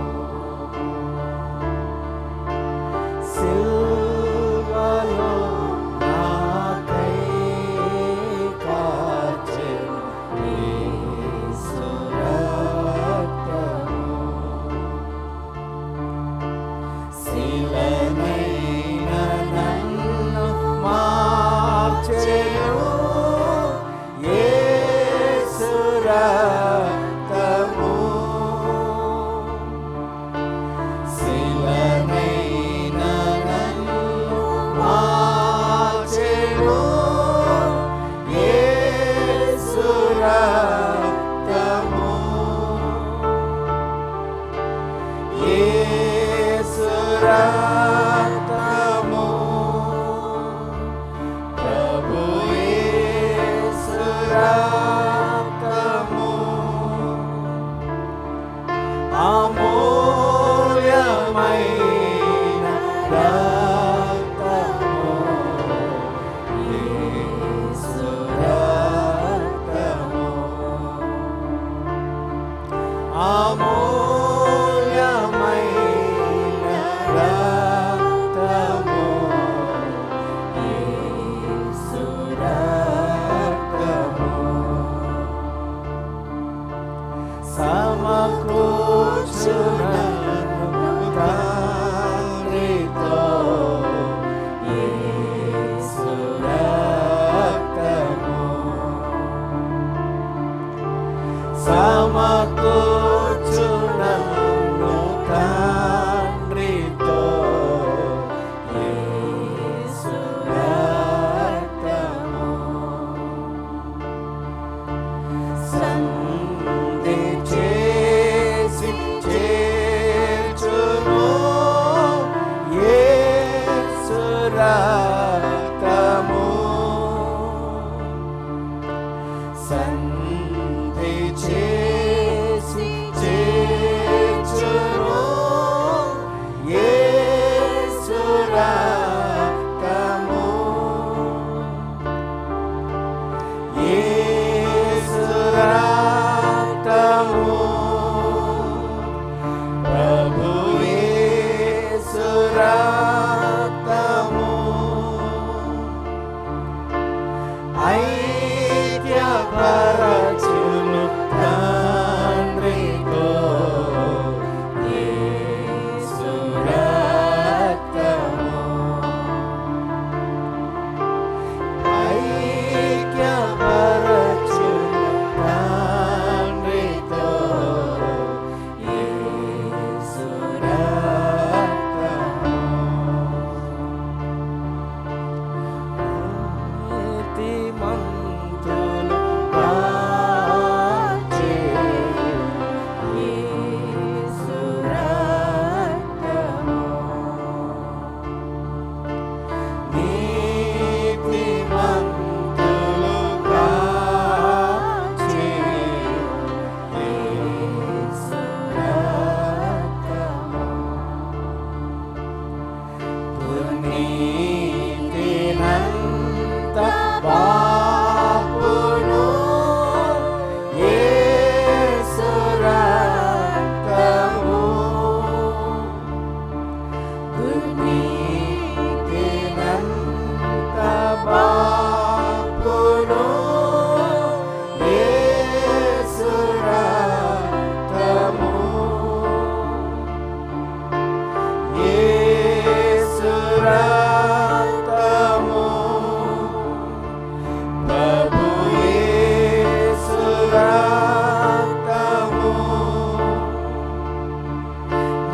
నీతినంత పాపును యేసు రక్తము దుర్నీతినంత పాపును యేసు రక్తము యేసు రక్తము ప్రభు యేసు రక్తము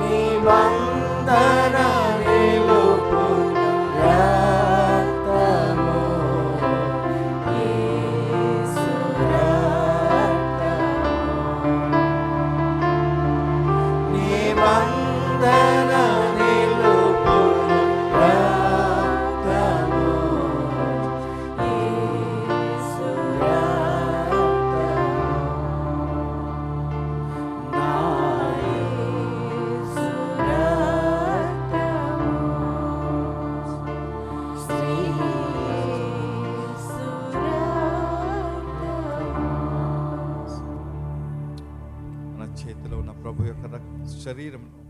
నిబంధన నిలుపు రక్తము యేసు రక్తము నిబంధన నిలుపు రక్తము యేసు రక్తము నా యేసు రక్తము శ్రీ యేసు రక్తము. మన చేతిలో ఉన్న ప్రభు యొక్క శరీరంలో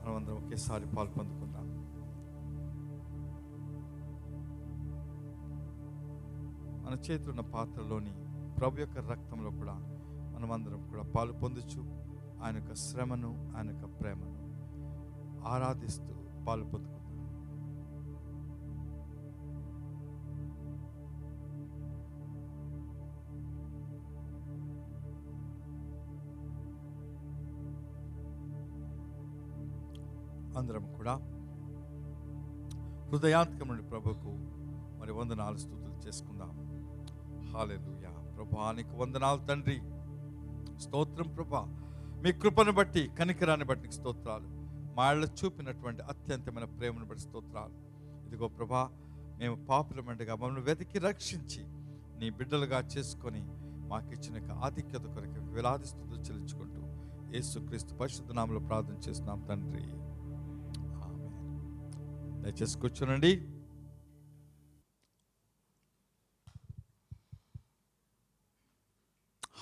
మనమందరం ఒకేసారి పాలు పొందుకుందాం. మన చేతిలో ఉన్న పాత్రలోని ప్రభు యొక్క రక్తంలో కూడా మనమందరం కూడా పాలు పొందుచు ఆయన యొక్క శ్రమను, ఆయన యొక్క ప్రేమను ఆరాధిస్తూ పాలు పొందుకుందాం. అందరం కూడా హృదయాంతకం నుండి ప్రభుకు మరి వందనాలు స్తుతులు చేసుకుందాం. హల్లెలూయా. ప్రభువా నీకు వందనాలు తండ్రి, స్తోత్రం ప్రభా. మీ కృపను బట్టి, కనికరాన్ని బట్టి నీకు స్తోత్రాలు. మాళ్ళ చూపినటువంటి అత్యంతమైన ప్రేమను బట్టి స్తోత్రాలు. ఇదిగో ప్రభా, మేము పాపులమండగా మమ్మల్ని వెతికి రక్షించి నీ బిడ్డలుగా చేసుకొని మాకిచ్చిన ఆధిక్యత కొరకు వేలాది స్తుతులు చెల్లించుకుంటూ యేసుక్రీస్తు పరిశుద్ధ నామములో ప్రార్థన చేస్తున్నాం తండ్రి. దయచేసి కూర్చోనండి.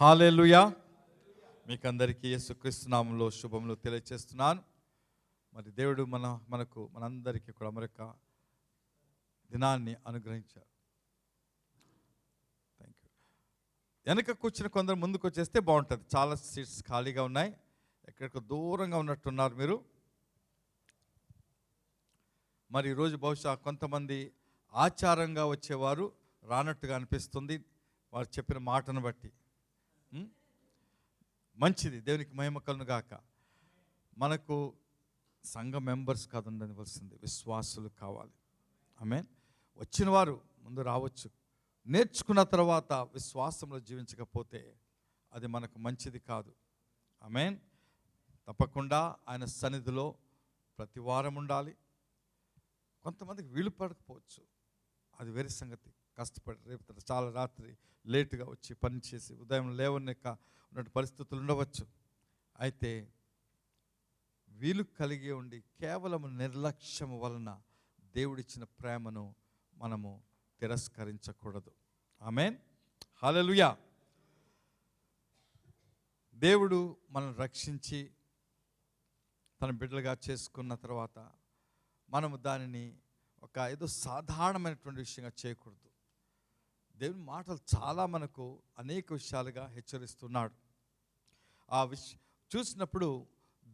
హల్లెలూయా. మీకందరికీ యేసుక్రీస్తు నామములో శుభములు తెలియజేస్తున్నాను. మరి దేవుడు మనందరికీ కూడా మరొక దినాన్ని అనుగ్రహించారు. Thank you. వెనక కూర్చుని కొందరు ముందుకు వచ్చేస్తే బాగుంటుంది. చాలా సీట్స్ ఖాళీగా ఉన్నాయి. ఎక్కడికి దూరంగా ఉన్నట్టున్నారు మీరు. మరి ఈరోజు బహుశా కొంతమంది ఆచారంగా వచ్చేవారు రానట్టుగా అనిపిస్తుంది వారు చెప్పిన మాటను బట్టి. మంచిది, దేవునికి మహిమ కలుగును గాక. మనకు సంఘ మెంబర్స్ కాదు ఉండవలసింది, విశ్వాసులు కావాలి. ఆమేన్. వచ్చిన వారు ముందు రావచ్చు. నేర్చుకున్న తర్వాత విశ్వాసంలో జీవించకపోతే అది మనకు మంచిది కాదు. ఆమేన్. తప్పకుండా ఆయన సన్నిధిలో ప్రతి వారం ఉండాలి. కొంతమందికి వీలు పడకపోవచ్చు, అది వేరే సంగతి. కష్టపడి రేపు చాలా రాత్రి లేటుగా వచ్చి పని చేసి ఉదయం లేవనక ఉన్నట్టు పరిస్థితులు ఉండవచ్చు. అయితే వీలు కలిగి ఉండి కేవలం నిర్లక్ష్యం వలన దేవుడిచ్చిన ప్రేమను మనము తిరస్కరించకూడదు. ఆమేన్. హల్లెలూయా. దేవుడు మనల్ని రక్షించి తన బిడ్డలుగా చేసుకున్న తర్వాత మనము దానిని ఒక ఏదో సాధారణమైనటువంటి విషయంగా చేయకూడదు. దేవుని మాటలు చాలా మనకు అనేక విషయాలుగా హెచ్చరిస్తున్నాడు. ఆ చూసినప్పుడు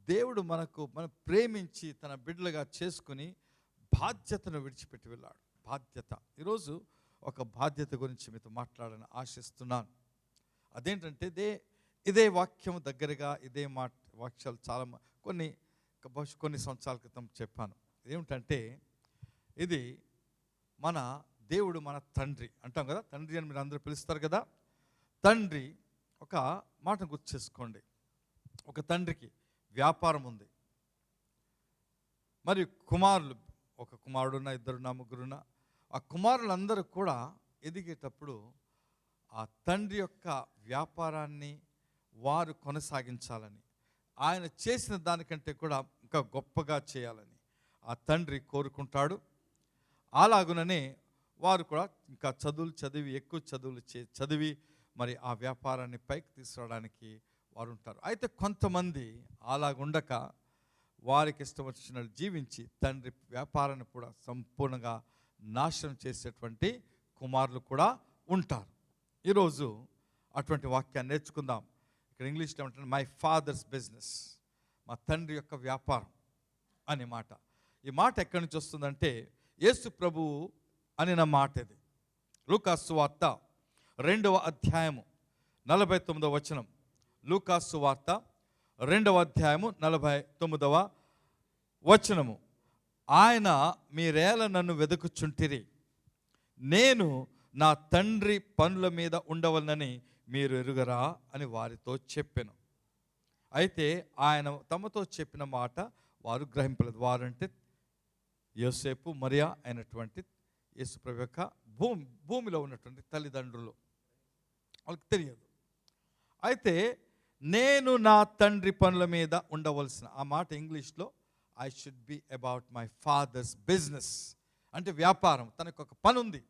దేవుడు మనం ప్రేమించి తన బిడ్డలుగా చేసుకుని బాధ్యతను విడిచిపెట్టి వెళ్ళాడు. బాధ్యత. ఈరోజు ఒక బాధ్యత గురించి మీతో మాట్లాడాలని ఆశిస్తున్నాను. అదేంటంటే ఇదే వాక్యం దగ్గరగా ఇదే వాక్యాలు చాలా కొన్ని సంవత్సరాల క్రితం చెప్పాను. ఏమిటంటే ఇది మన దేవుడు మన తండ్రి అంటాం కదా. తండ్రి అని మీరు అందరూ పిలుస్తారు కదా. తండ్రి ఒక మాటను గుర్తు చేసుకోండి. ఒక తండ్రికి వ్యాపారం ఉంది. మరి కుమారులు, ఒక కుమారుడున్న, ఇద్దరున్నా, ముగ్గురున్నా, ఆ కుమారులందరూ కూడా ఎదిగేటప్పుడు ఆ తండ్రి యొక్క వ్యాపారాన్ని వారు కొనసాగించాలని, ఆయన చేసిన దానికంటే కూడా ఇంకా గొప్పగా చేయాలని ఆ తండ్రి కోరుకుంటాడు. అలాగుననే వారు కూడా ఇంకా ఎక్కువ చదువులు చదివి మరి ఆ వ్యాపారాన్ని పైకి తీసుకురావడానికి వారు ఉంటారు. అయితే కొంతమంది అలాగుండక వారికి ఇష్టం వచ్చినట్టు జీవించి తండ్రి వ్యాపారాన్ని కూడా సంపూర్ణంగా నాశనం చేసేటువంటి కుమారులు కూడా ఉంటారు. ఈరోజు అటువంటి వాక్యాన్ని నేర్చుకుందాం. ఇక్కడ ఇంగ్లీష్లో ఏమంటారు, మై ఫాదర్స్ బిజినెస్, మా తండ్రి యొక్క వ్యాపారం అనే మాట. ఈ మాట ఎక్కడి నుంచి వస్తుందంటే యేసు ప్రభువు అనిన మాట ఇది. లూకాసు సువార్త 2వ అధ్యాయము 49వ వచనం. లూకాసు సువార్త 2వ అధ్యాయము 49వ వచనము. ఆయన మీరేల నన్ను వెదుకుచుంటిరి, నేను నా తండ్రి పనుల మీద ఉండవలనని మీరు ఎరుగరా అని వారితో చెప్పెను. అయితే ఆయన తమతో చెప్పిన మాట వారు గ్రహింపలేదు. వారంటే యోసేపు మరియా అయినటువంటి యేసుప్రభు యొక్క భూమిలో ఉన్నటువంటి తల్లిదండ్రులు, వాళ్ళకి తెలియదు. అయితే నేను నా తండ్రి పనుల మీద ఉండవలసిన, ఆ మాట ఇంగ్లీష్లో I should be about my father's business అంటే వ్యాపారం. తనకు ఒక పని ఉంది.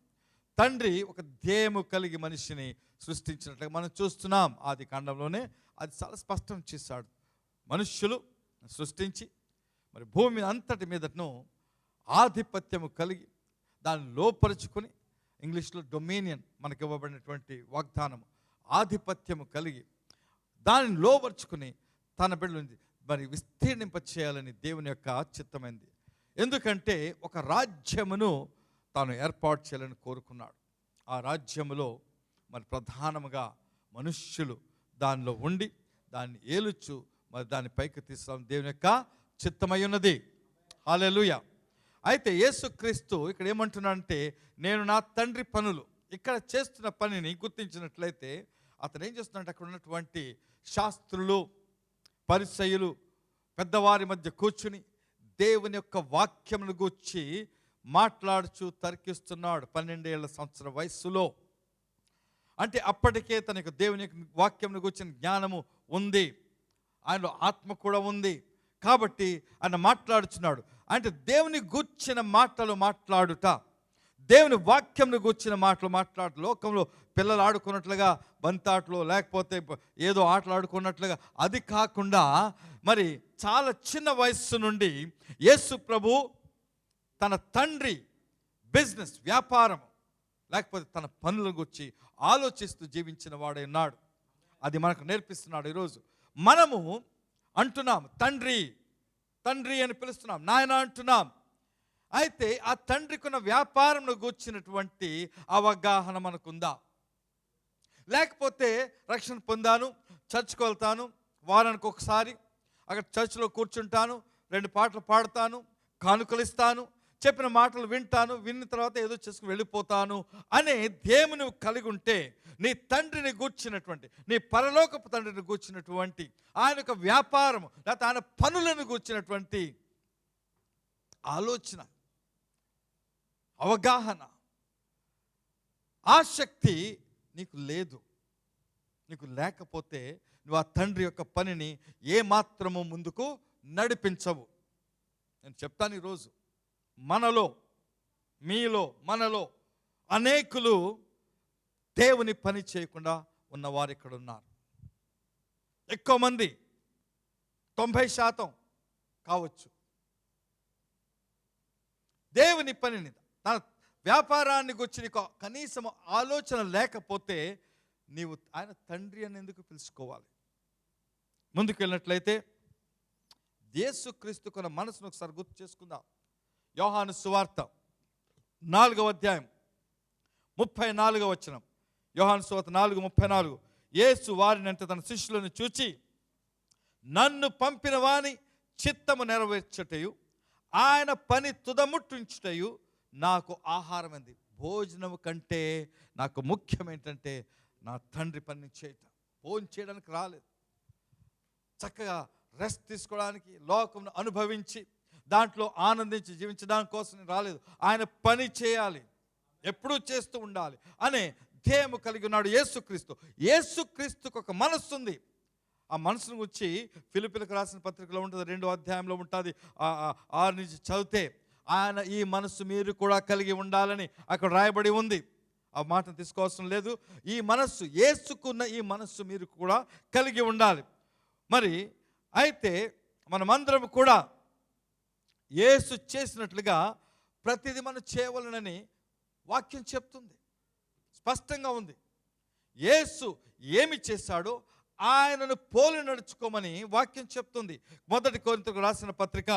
తండ్రి ఒక ధ్యేయము కలిగి మనిషిని సృష్టించినట్లుగా మనం చూస్తున్నాం. ఆది కాండంలోనే అది చాలా స్పష్టం చేశాడు. మనుష్యులు సృష్టించి మరి భూమి అంతటి మీదను ఆధిపత్యము కలిగి దాన్ని లోపరుచుకొని, ఇంగ్లీష్లో డొమినియన్ మనకి ఇవ్వబడినటువంటి వాగ్దానము, ఆధిపత్యము కలిగి దానిని లోపరుచుకుని తన బిడ్డలు మరి విస్తీర్ణింప చేయాలని దేవుని యొక్క చిత్తమైంది. ఎందుకంటే ఒక రాజ్యమును తాను ఏర్పాటు చేయాలని కోరుకున్నాడు. ఆ రాజ్యములో మరి ప్రధానముగా మనుష్యులు దానిలో ఉండి దాన్ని ఏలుచు మరి దాని పైకి తీసుకురావడం దేవుని యొక్క చిత్తమై ఉన్నది. హల్లెలూయా. అయితే యేసుక్రీస్తు ఇక్కడ ఏమంటున్నాడంటే నేను నా తండ్రి పనులు, ఇక్కడ చేస్తున్న పనిని గుర్తించినట్లయితే అతను ఏం చేస్తున్నాడంటే అక్కడ ఉన్నటువంటి శాస్త్రులు, పరిసయ్యులు, పెద్దవారి మధ్య కూర్చుని దేవుని యొక్క వాక్యమును గూర్చి మాట్లాడుచు తర్కిస్తున్నాడు. 12 సంవత్సర వయస్సులో. అంటే అప్పటికే తనకు దేవుని యొక్క వాక్యమును గూర్చిన జ్ఞానము ఉంది, ఆయనలో ఆత్మ కూడా ఉంది. కాబట్టి ఆయన మాట్లాడుచున్నాడు. అంటే దేవుని గూర్చిన మాటలు మాట్లాడుట, దేవుని వాక్యంను గూర్చిన మాటలు మాట్లాడు. లోకంలో పిల్లలు ఆడుకున్నట్లుగా బంతాటలు లేకపోతే ఏదో ఆటలు ఆడుకున్నట్లుగా అది కాకుండా మరి చాలా చిన్న వయస్సు నుండి యేసు ప్రభు తన తండ్రి బిజినెస్, వ్యాపారం లేకపోతే తన పనుల గురించి ఆలోచిస్తూ జీవించిన వాడై ఉన్నాడు. అది మనకు నేర్పిస్తున్నాడు. ఈరోజు మనము అంటున్నాం తండ్రి తండ్రి అని పిలుస్తున్నాం, నాయన అంటున్నాం. అయితే ఆ తండ్రికున్న వ్యాపారంను గూర్చినటువంటి అవగాహన మనకుందా? లేకపోతే రక్షణ పొందాను, చర్చ్కి వెళ్తాను, వారానికి ఒకసారి అక్కడ చర్చ్లో కూర్చుంటాను, 2 పాటలు పాడతాను, కానుకలు ఇస్తాను, చెప్పిన మాటలు వింటాను, విన్న తర్వాత ఏదో చేసుకుని వెళ్ళిపోతాను అనే ధ్యేయమును కలిగి ఉంటే నీ తండ్రిని గూర్చినటువంటి, నీ పరలోకపు తండ్రిని గూర్చినటువంటి ఆయన యొక్క వ్యాపారం లేకపోతే ఆయన పనులను గూర్చినటువంటి ఆలోచన, అవగాహన, ఆసక్తి నీకు లేదు. నీకు లేకపోతే నువ్వు ఆ తండ్రి యొక్క పనిని ఏమాత్రము ముందుకు నడిపించవు. నేను చెప్తాను, ఈరోజు మనలో, మీలో, మనలో అనేకులు దేవుని పని చేయకుండా ఉన్నవారు ఇక్కడ ఉన్నారు. ఎక్కువ మంది, 90% కావచ్చు, దేవుని పనిని, తన వ్యాపారాన్ని గురించి నీకు కనీసం ఆలోచన లేకపోతే నీవు ఆయన తండ్రి అని ఎందుకు పిలుచుకోవాలి? ముందుకు వెళ్ళినట్లయితే యేసుక్రీస్తు కొన్న మనసును ఒకసారి గుర్తు చేసుకుందాం. యోహాను సువార్త 4వ అధ్యాయం 34వ వచనం. యోహాను సువార్త 4:34. యేసు వారిని అంటే తన శిష్యులను చూచి, నన్ను పంపిన వాని చిత్తము నెరవేర్చుటయు ఆయన పని తుదముట్టించుటయు నాకు ఆహారం అంది. భోజనం కంటే నాకు ముఖ్యం ఏంటంటే నా తండ్రి పని చేయటం. భోజనం చేయడానికి రాలేదు, చక్కగా రెస్ట్ తీసుకోవడానికి, లోకమును అనుభవించి దాంట్లో ఆనందించి జీవించడానికి కోసం నేను రాలేదు. ఆయన పని చేయాలి, ఎప్పుడూ చేస్తూ ఉండాలి అనే ధ్యేయము కలిగి ఉన్నాడు యేసుక్రీస్తు. యేసుక్రీస్తుకు ఒక మనస్సు ఉంది. ఆ మనసును గురించి ఫిలిప్పీలకు రాసిన పత్రికలో ఉంటుంది, 2వ అధ్యాయంలో ఉంటుంది. 6 నుంచి చదివితే ఆయన ఈ మనస్సు మీరు కూడా కలిగి ఉండాలని అక్కడ రాయబడి ఉంది. ఆ మాటను తీసుకోవాల్సిన లేదు. ఈ మనస్సు, యేసుకున్న ఈ మనస్సు మీరు కూడా కలిగి ఉండాలి. మరి అయితే మనమందరం కూడా యేసు చేసినట్లుగా ప్రతిదీ మనం చేయవలనని వాక్యం చెప్తుంది, స్పష్టంగా ఉంది. యేసు ఏమి చేశాడో ఆయనను పోలి నడుచుకోమని వాక్యం చెప్తుంది. 1 కొరింథీయులకు రాసిన పత్రిక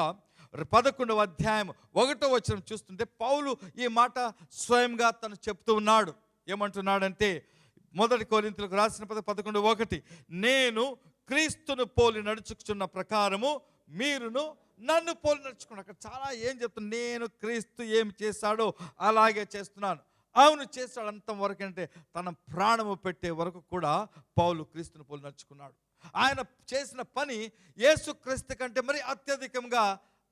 11వ అధ్యాయం 1వ వచనం చూస్తుంటే పౌలు ఈ మాట స్వయంగా తను చెప్తూ ఉన్నాడు. ఏమంటున్నాడంటే 1 కొరింథీయులకు రాసిన పత్రిక 11:1, నేను క్రీస్తును పోలి నడుచుకున్న ప్రకారము మీరును నన్ను పోలి నడుచుకున్నాను. అక్కడ చాలా ఏం చెప్తున్నా, నేను క్రీస్తు ఏమి చేశాడో అలాగే చేస్తున్నాను. అవును, చేశాడు. అంతవరకు అంటే తన ప్రాణము పెట్టే వరకు కూడా పౌలు క్రీస్తును పోలి నడుచుకున్నాడు. ఆయన చేసిన పని యేసు క్రీస్తు కంటే మరి అత్యధికంగా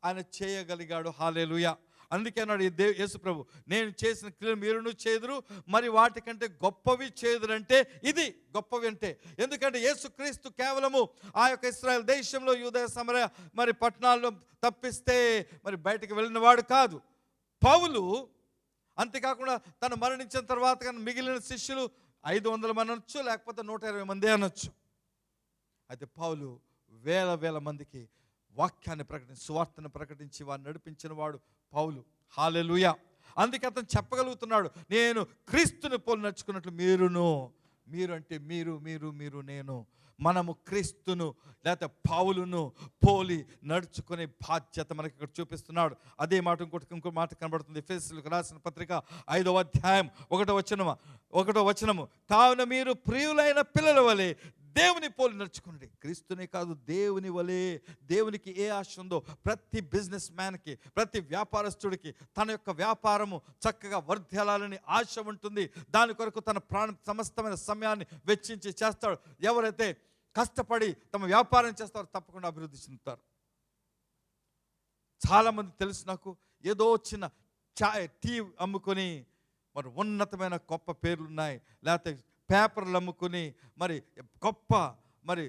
ఆయన చేయగలిగాడు. హల్లెలూయా. అందుకే అన్నాడు యేసు ప్రభు, నేను చేసిన క్రియలు మీరును చేదురు, మరి వాటికంటే గొప్పవి చేదురంటే ఇది గొప్పవి అంటే. ఎందుకంటే యేసు క్రీస్తు కేవలము ఆ యొక్క ఇశ్రాయేల్ దేశంలో యూదయ సమరయ మరి పట్టణాల్లో తప్పిస్తే మరి బయటకు వెళ్ళిన వాడు కాదు. పౌలు అంతేకాకుండా తను మరణించిన తర్వాత కానీ మిగిలిన శిష్యులు 500 మంది అనొచ్చు, లేకపోతే 120 మంది అనొచ్చు. అయితే పౌలు వేల మందికి వాక్యాన్ని ప్రకటించి, సువార్తను ప్రకటించి వారిని నడిపించిన వాడు పౌలు. హల్లెలూయా. అందుకే అతను చెప్పగలుగుతున్నాడు, నేను క్రీస్తుని పోలి నడుచుకున్నట్లు మీరును. మీరు అంటే మీరు నేను, మనము క్రీస్తును లేకపోతే పౌలును పోలి నడుచుకునే బాధ్యత మనకి ఇక్కడ చూపిస్తున్నాడు. అదే మాట ఇంకో మాట కనబడుతుంది. ఎఫెసీయులకు రాసిన పత్రిక 5వ అధ్యాయం 1వ వచనము, కావున మీరు ప్రియులైన పిల్లల వలె దేవుని పోలి నడుచుకోండి. క్రీస్తునే కాదు, దేవుని వలె. దేవునికి ఏ ఆశ ఉందో ప్రతి బిజినెస్ మ్యాన్కి, ప్రతి వ్యాపారస్తుడికి తన యొక్క వ్యాపారము చక్కగా వర్ధిల్లాలని ఆశ ఉంటుంది. దాని కొరకు తన సమస్తమైన సమయాన్ని వెచ్చించి చేస్తాడు. ఎవరైతే కష్టపడి తమ వ్యాపారం చేస్తారో తప్పకుండా అభివృద్ధి చెందుతారు. చాలామంది తెలుసు నాకు, ఏదో చిన్న టీ అమ్ముకొని మరి ఉన్నతమైన గొప్ప పేర్లు ఉన్నాయి, లేకపోతే పేపర్లు అమ్ముకుని మరి గొప్ప మరి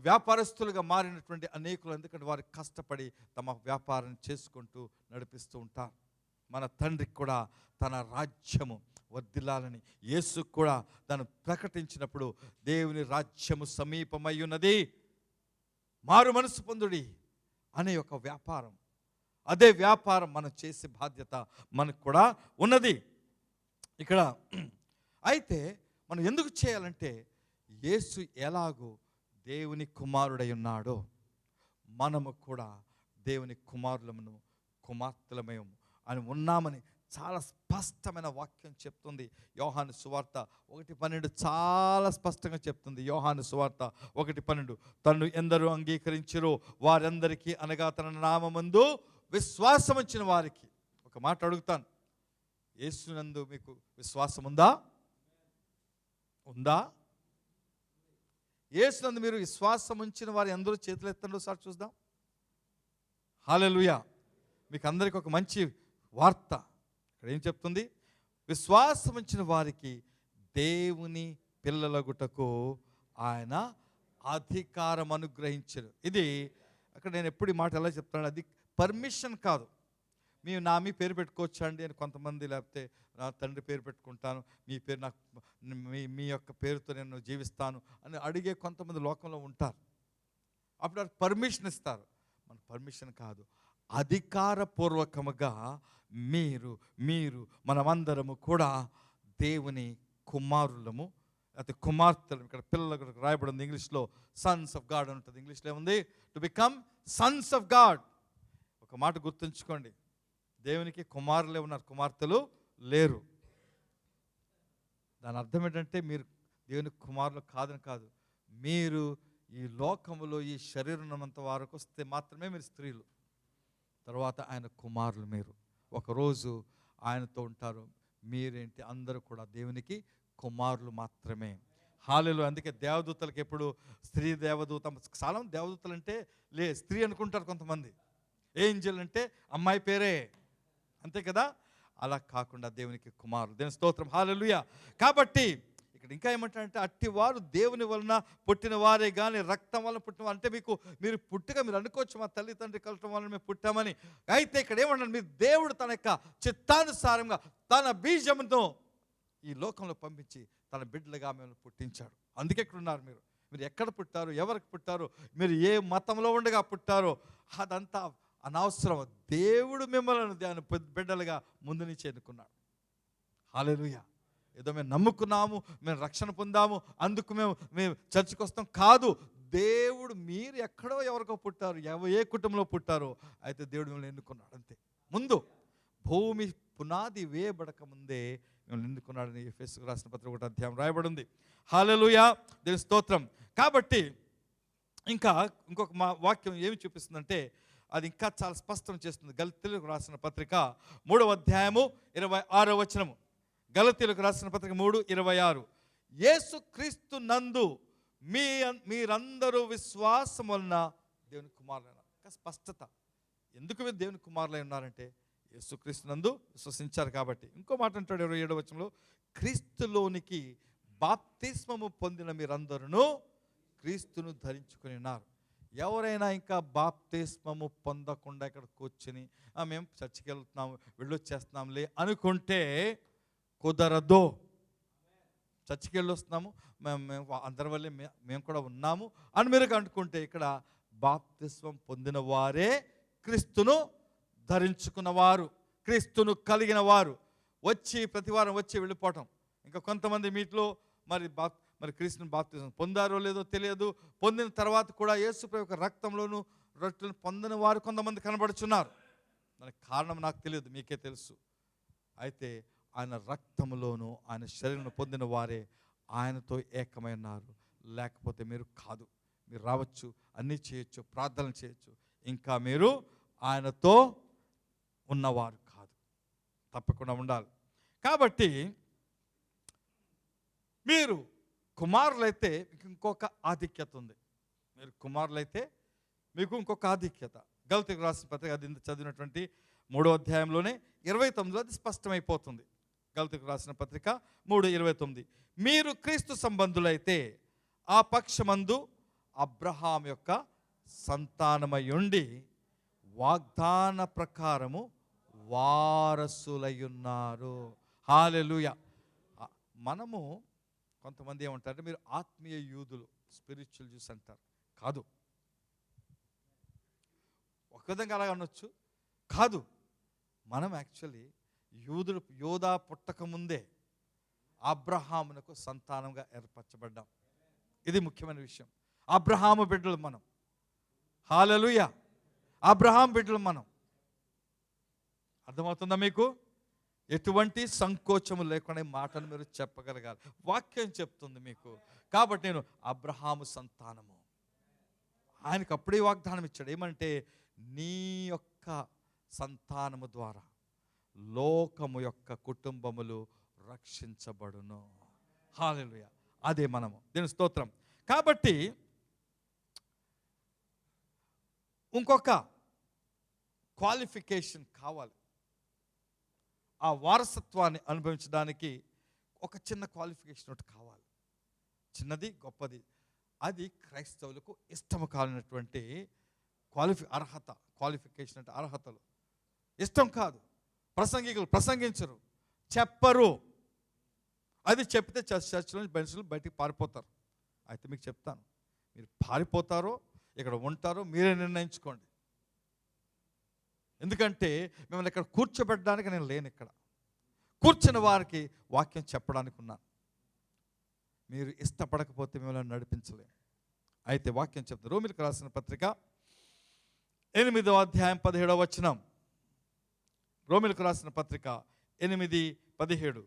వ్యాపారస్తులుగా మారినటువంటి అనేకులు. ఎందుకంటే వారు కష్టపడి తమ వ్యాపారం చేసుకుంటూ నడిపిస్తూ ఉంటారు. మన తండ్రికి కూడా తన రాజ్యము వర్ధిల్లాలని యేసు కూడా దాన్ని ప్రకటించినప్పుడు, దేవుని రాజ్యము సమీపమై ఉన్నది, మారు మనసు పొందుడి అనే ఒక వ్యాపారం, అదే వ్యాపారం మనం చేసే బాధ్యత మనకు కూడా ఉన్నది ఇక్కడ. అయితే మనం ఎందుకు చేయాలంటే, యేసు ఎలాగో దేవుని కుమారుడై ఉన్నాడో మనము కూడా దేవుని కుమారులమును కుమార్తెలమేము అని ఉన్నామని చాలా స్పష్టమైన వాక్యం చెప్తుంది. యోహాను సువార్త 1:12 చాలా స్పష్టంగా చెప్తుంది. యోహాను సువార్త 1:12, తన్ను ఎందరూ అంగీకరించిరో వారందరికీ, అనగా తన నామమందు విశ్వాసం ఉంచిన వారికి. ఒక మాట అడుగుతాను, యేసునందు మీకు విశ్వాసం ఉందా? యేసునందు మీరు విశ్వాసం ఉంచిన వారు అందరూ చేతులు ఎత్తండి, ఒకసారి చూద్దాం. హల్లెలూయా. మీకు అందరికీ ఒక మంచి వార్త. ఇక్కడ ఏం చెప్తుంది? విశ్వాసం ఉంచిన వారికి దేవుని పిల్లలగుటకు ఆయన అధికారం అనుగ్రహించారు. ఇది అక్కడ నేను ఎప్పుడు ఈ మాట ఎలా చెప్తాను, అది పర్మిషన్ కాదు. మేము మీ పేరు పెట్టుకోవచ్చా అండి అని కొంతమంది, లేకపోతే నా తండ్రి పేరు పెట్టుకుంటాను, మీ పేరు నాకు మీ యొక్క పేరుతో నేను జీవిస్తాను అని అడిగే కొంతమంది లోకంలో ఉంటారు. అప్పుడు వారికి పర్మిషన్ ఇస్తారు. మన పర్మిషన్ కాదు, అధికారపూర్వకముగా మీరు మనమందరము కూడా దేవుని కుమారులము, లేకపోతే కుమార్తెలు. ఇక్కడ పిల్లలకు రాయబడి ఉంది, ఇంగ్లీష్లో సన్స్ ఆఫ్ గాడ్ ఉంటుంది. ఇంగ్లీష్లో ఏముంది? To become Sons of God. ఒక మాట గుర్తుంచుకోండి, దేవునికి కుమారులే ఉన్నారు, కుమార్తెలు లేరు. దాని అర్థం ఏంటంటే, మీరు దేవుని కుమారులు కాదని కాదు, మీరు ఈ లోకములో ఈ శరీరం ఉన్నంత వరకు వస్తే మాత్రమే మీరు స్త్రీలు, తర్వాత ఆయన కుమారులు. మీరు ఒకరోజు ఆయనతో ఉంటారు. మీరేంటి? అందరూ కూడా దేవునికి కుమారులు మాత్రమే. హల్లెలూయా. అందుకే దేవదూతలకు ఎప్పుడు స్త్రీ దేవదూత, చాలా దేవదూతలు అంటే స్త్రీ అనుకుంటారు కొంతమంది. ఏంజెల్ అంటే అమ్మాయి పేరే, అంతే కదా? అలా కాకుండా దేవునికి కుమారులు. దేవుని స్తోత్రం. హల్లెలూయా. కాబట్టి ఇక్కడ ఇక్కడ ఇంకా ఏమంటారంటే అట్టివారు దేవుని వలన పుట్టిన వారే కానీ రక్తం వలన పుట్టిన అంటే మీరు పుట్టుక మీరు అనుకోవచ్చు మా తల్లిదండ్రి కలటం వలన మేము పుట్టామని. అయితే ఇక్కడ ఏమన్నారు, మీరు దేవుడు తన యొక్క చిత్తానుసారంగా తన బీజంతో ఈ లోకంలో పంపించి తన బిడ్డలుగా మేము పుట్టించాడు. అందుకే ఇక్కడ ఉన్నారు. మీరు ఎక్కడ పుట్టారు, ఎవరికి పుట్టారు, మీరు ఏ మతంలో ఉండగా పుట్టారో అదంతా అనవసరం. దేవుడు మిమ్మల్ని దాని బిడ్డలుగా ముందు నుంచి ఎన్నుకున్నాడు. హల్లెలూయా. ఏదో మేము నమ్ముకున్నాము, మేము రక్షణ పొందాము, అందుకు మేము చర్చికి వస్తాం కాదు. దేవుడు మీరు ఎక్కడో ఎవరికో పుట్టారు, ఏ కుటుంబంలో పుట్టారో అయితే దేవుడు మిమ్మల్ని ఎన్నుకున్నాడు అంతే. ముందు భూమి పునాది వేయబడక ముందే మిమ్మల్ని ఎన్నుకున్నాడని ఎఫెసీయులకు రాసిన పత్రిక 1వ అధ్యాయం రాయబడి ఉంది. హల్లెలూయా, దేవుని స్తోత్రం. కాబట్టి ఇంకొక వాక్యం ఏమి చూపిస్తుందంటే అది ఇంకా చాలా స్పష్టం చేస్తుంది. గలతీయులకు రాసిన పత్రిక 3వ అధ్యాయము 26వ వచనము. గలతీయులకు రాసిన పత్రిక 3:26. యేసుక్రీస్తు నందు మీరందరూ విశ్వాసం వలన దేవుని కుమారులైన. స్పష్టత. ఎందుకు మీరు దేవుని కుమారులై ఉన్నారంటే యేసుక్రీస్తు నందు విశ్వసించారు కాబట్టి. ఇంకో మాట అంటాడు 27వ వచనంలో, క్రీస్తులోనికి బాప్తిస్మము పొందిన మీరందరూ క్రీస్తును ధరించుకుని ఉన్నారు. ఎవరైనా ఇంకా బాప్తిస్మము పొందకుండా ఇక్కడ కూర్చుని మేము చర్చికి వెళ్తున్నాము వెళ్ళొచ్చేస్తున్నాంలే అనుకుంటే కుదరదు. చర్చికి వెళ్ళొస్తున్నాము, మేము అందరి వల్లే మేము కూడా ఉన్నాము అని మీరు అనుకుంటే ఇక్కడ బాప్తిస్మం పొందిన వారే క్రీస్తును ధరించుకున్నవారు, క్రీస్తును కలిగిన వారు. వచ్చి ప్రతివారం వచ్చి వెళ్ళిపోవటం. ఇంకా కొంతమంది మీట్లో మరి క్రీస్తుని బాప్తిజం పొందారో లేదో తెలియదు. పొందిన తర్వాత కూడా యేసుప్రభు యొక్క రక్తంలోను రొట్టెలను పొందిన వారు కొంతమంది కనబడుచున్నారు. దానికి కారణం నాకు తెలియదు, మీకే తెలుసు. అయితే ఆయన రక్తంలోను ఆయన శరీరం పొందిన వారే ఆయనతో ఏకమై ఉన్నారు. లేకపోతే మీరు కాదు. మీరు రావచ్చు, అన్నీ చేయొచ్చు, ప్రార్థనలు చేయొచ్చు, ఇంకా మీరు ఆయనతో ఉన్నవారు కాదు. తప్పకుండా ఉండాలి. కాబట్టి మీరు కుమారులైతే మీకు ఇంకొక ఆధిక్యత ఉంది. మీరు కుమారులైతే మీకు ఇంకొక ఆధిక్యత. గలతీయులకు రాసిన పత్రిక అది చదివినటువంటి 3వ అధ్యాయంలోనే 29లో అది స్పష్టమైపోతుంది. గలతీయులకు రాసిన పత్రిక 3:29. మీరు క్రీస్తు సంబంధులైతే ఆ పక్షమందు అబ్రహాం యొక్క సంతానమై ఉండి వాగ్దాన ప్రకారము వారసులయ్యున్నారు. హల్లెలూయా. మనము కొంతమంది ఏమంటారంటే మీరు ఆత్మీయ యూదులు, స్పిరిచువల్ జ్యూస్ అంటారు. కాదు. ఒక విధంగా అలాగ అనొచ్చు, కాదు. మనం యాక్చువల్లీ యోధా పుట్టక ముందే అబ్రహామునకు సంతానంగా ఏర్పరచబడ్డాం. ఇది ముఖ్యమైన విషయం. అబ్రహాము బిడ్డలు మనం. హల్లెలూయా. అబ్రహాం బిడ్డలు మనం. అర్థమవుతుందా మీకు? ఎటువంటి సంకోచము లేకుండా మాటలు మీరు చెప్పగలగాలి. వాక్యం చెప్తుంది మీకు. కాబట్టి నేను అబ్రహాము సంతానము. ఆయనకు అప్పుడే వాగ్దానం ఇచ్చాడు. ఏమంటే నీ యొక్క సంతానము ద్వారా లోకము యొక్క కుటుంబములు రక్షించబడును. హల్లెలూయా. అదే మనము. దీని స్తోత్రం. కాబట్టి ఇంకొక క్వాలిఫికేషన్ కావాలి. ఆ వారసత్వాన్ని అనుభవించడానికి ఒక చిన్న క్వాలిఫికేషన్ ఒకటి కావాలి. చిన్నది గొప్పది. అది క్రైస్తవులకు ఇష్టము కాలినటువంటి క్వాలిఫికేషన్ అంటే అర్హతలు. ఇష్టం కాదు. ప్రసంగికులు ప్రసంగించరు, చెప్పరు. అది చెప్తే చర్చిలో మనుషులు బయటికి పారిపోతారు. అయితే మీకు చెప్తాను, మీరు పారిపోతారో ఇక్కడ ఉంటారో మీరే నిర్ణయించుకోండి. ఎందుకంటే మిమ్మల్ని ఇక్కడ కూర్చోబెట్టడానికి నేను లేను. ఇక్కడ కూర్చున్న వారికి వాక్యం చెప్పడానికి ఉన్నాను. మీరు ఇష్టపడకపోతే మిమ్మల్ని నడిపించలేము. అయితే వాక్యం చెప్తాను. రోమీయులకు రాసిన పత్రిక 8వ అధ్యాయం 17వ వచనం. రోమీయులకు రాసిన పత్రిక 8:17.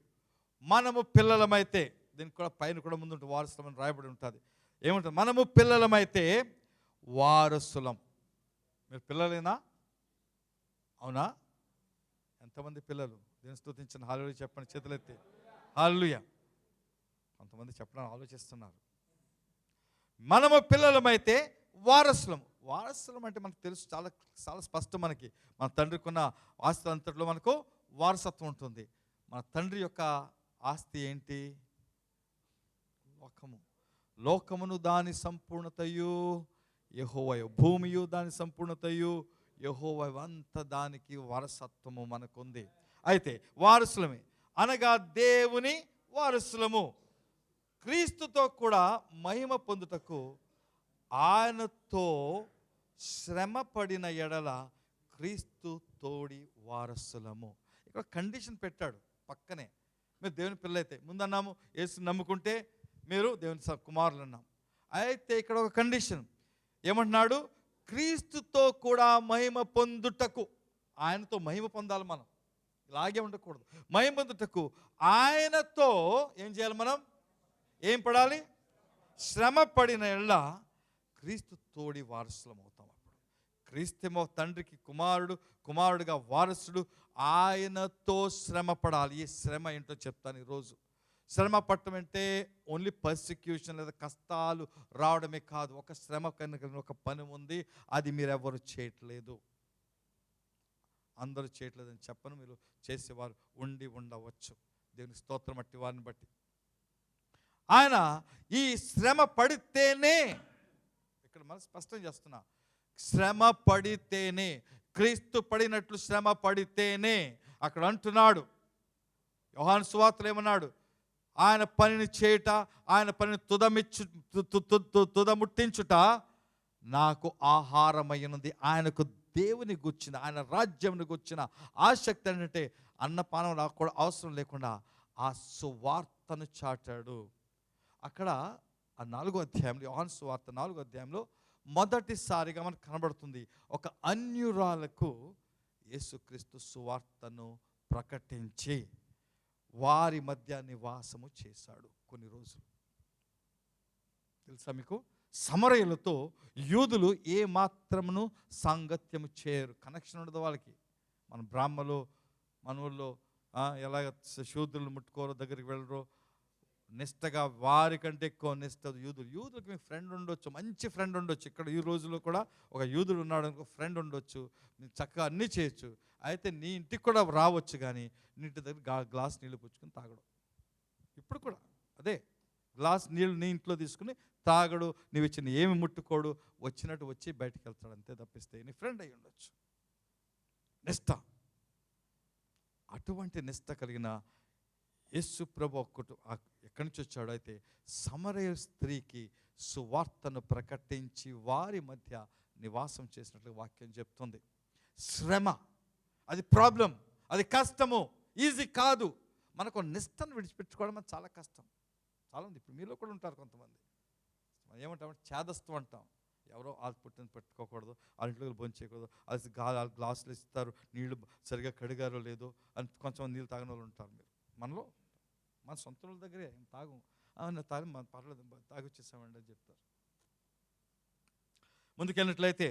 మనము పిల్లలమైతే, దీనికి కూడా పైన కూడా ముందు వారసులం రాయబడి ఉంటుంది. ఏముంటుంది? మనము పిల్లలమైతే వారసులం. మీరు పిల్లలేనా? అవునా? ఎంతమంది పిల్లలు? దీన్ని స్తుతించిన హల్లెలూయా చెప్పండి, చేతులెత్తి హల్లెలూయా. కొంతమంది చెప్పడానికి ఆలోచిస్తున్నారు. మనము పిల్లలమైతే వారసులం. వారసులం అంటే మనకు తెలుసు, చాలా చాలా స్పష్టం. మనకి మన తండ్రికి ఉన్న ఆస్తి అంతట్లో మనకు వారసత్వం ఉంటుంది. మన తండ్రి యొక్క ఆస్తి ఏంటి? లోకమును దాని సంపూర్ణతయు యెహోవాయే, భూమియు దాని సంపూర్ణతయు యెహోవా, అంత దానికి వారసత్వము మనకుంది. అయితే వారసులమే అనగా దేవుని వారసులము, క్రీస్తుతో కూడా మహిమ పొందుటకు ఆయనతో శ్రమ పడిన ఎడల క్రీస్తు తోడి వారసులము. ఇక్కడ కండిషన్ పెట్టాడు పక్కనే. మీరు దేవుని పిల్లలైతే, ముందన్నాము యేసుని నమ్ముకుంటే మీరు దేవుని కుమారులు అన్నాం. అయితే ఇక్కడ ఒక కండిషన్ ఏమంటున్నాడు? క్రీస్తుతో కూడా మహిమ పొందుటకు. ఆయనతో మహిమ పొందాలి మనం, ఇలాగే ఉండకూడదు. మహిమ పొందుటకు ఆయనతో ఏం చేయాలి? మనం ఏం పడాలి? శ్రమ పడిన ఎడల క్రీస్తు తోడి వారసులం అవుతాం. అప్పుడు క్రీస్తేమో తండ్రికి కుమారుడు, కుమారుడిగా వారసుడు. ఆయనతో శ్రమ పడాలి. ఈ శ్రమ ఏంటో చెప్తాను ఈరోజు. శ్రమ పట్టడం అంటే ఓన్లీ పర్సిక్యూషన్ లేదా కష్టాలు రావడమే కాదు. ఒక శ్రమ కనుక ఒక పని ఉంది, అది మీరెవరు చేయట్లేదు. అందరూ చేయట్లేదని చెప్పను, మీరు చేసేవారు ఉండవచ్చు. దేవుని స్తోత్రం అట్టి వారిని బట్టి. ఆయన ఈ శ్రమ పడితేనే, ఇక్కడ మనం స్పష్టం చేస్తున్నా, శ్రమ పడితేనే, క్రీస్తు పడినట్లు శ్రమ పడితేనే. అక్కడ అంటున్నాడు యోహాను సువార్తలో ఏమన్నాడు? ఆయన పనిని చేయుట, ఆయన పనిని తుదముట్టించుట నాకు ఆహారమైనది. ఆయనకు దేవుని గుర్చిన, ఆయన రాజ్యంని గుర్చిన ఆసక్తి ఏంటంటే అన్నపానం రాకూడదు, అవసరం లేకుండా ఆ సువార్తను చాటాడు. అక్కడ ఆ 4వ అధ్యాయంలో, యోహాను సువార్త 4వ అధ్యాయంలో మొదటిసారిగా మనకు కనబడుతుంది, ఒక అన్యురాలకు యేసుక్రీస్తు సువార్తను ప్రకటించి వారి మధ్య నివాసము చేశాడు కొన్ని రోజులు. తెలుసా మీకు? సమరయులతో యూదులు ఏ మాత్రమును సాంగత్యము చేయరు, కనెక్షన్ ఉండదు వాళ్ళకి. మన బ్రాహ్మలు మన ఊళ్ళో ఎలాగ శూద్రులు ముట్టుకోరో, దగ్గరికి వెళ్ళరు, నిష్టగా వారికంటే ఎక్కువ నిష్ట యూదులకి మీ ఫ్రెండ్ ఉండొచ్చు, మంచి ఫ్రెండ్ ఉండొచ్చు. ఇక్కడ ఈ రోజుల్లో కూడా ఒక యూదుడు ఉన్నాడు అనుకో, ఫ్రెండ్ ఉండొచ్చు, మీరు చక్కగా అన్నీ చేయొచ్చు. అయితే నీ ఇంటికి కూడా రావచ్చు, కానీ నీ ఇంటి దగ్గర గ్లాస్ నీళ్ళు పుచ్చుకొని తాగడు. ఇప్పుడు కూడా అదే, గ్లాస్ నీళ్ళు నీ ఇంట్లో తీసుకుని తాగడు, నీవు ఇచ్చిన ఏమి ముట్టుకోడు, వచ్చినట్టు వచ్చి బయటికి వెళ్తాడు, అంతే తప్పిస్తే నీ ఫ్రెండ్ అయి ఉండొచ్చు. నిష్ట, అటువంటి నిష్ట కలిగిన యేసు ప్రభు ఎక్కడి నుంచి వచ్చాడు? అయితే సమరయ స్త్రీకి సువార్తను ప్రకటించి వారి మధ్య నివాసం చేసినట్లు వాక్యం చెప్తుంది. శ్రమ, అది ప్రాబ్లం, అది కష్టము, ఈజీ కాదు. మనకు నిష్టను విడిచిపెట్టుకోవడం అది చాలా కష్టం. చాలా ఉంది, ఇప్పుడు మీలో కూడా ఉంటారు కొంతమంది. ఏమంటామంటే చేదస్తూ అంటాం. ఎవరో ఆ పుట్టిన పెట్టుకోకూడదు, వాళ్ళ ఇంట్లో భోంచేయకూడదు, అది గ్లాసులు ఇస్తారు, నీళ్లు సరిగా కడిగారో లేదో అని కొంచెం నీళ్ళు తాగిన వాళ్ళు ఉంటారు. మీరు మనలో, మన సొంత వాళ్ళ దగ్గరే తాగు, తాగి పర్లేదు తాగొచ్చేసామండి అని చెప్తారు. ముందుకెళ్ళినట్లయితే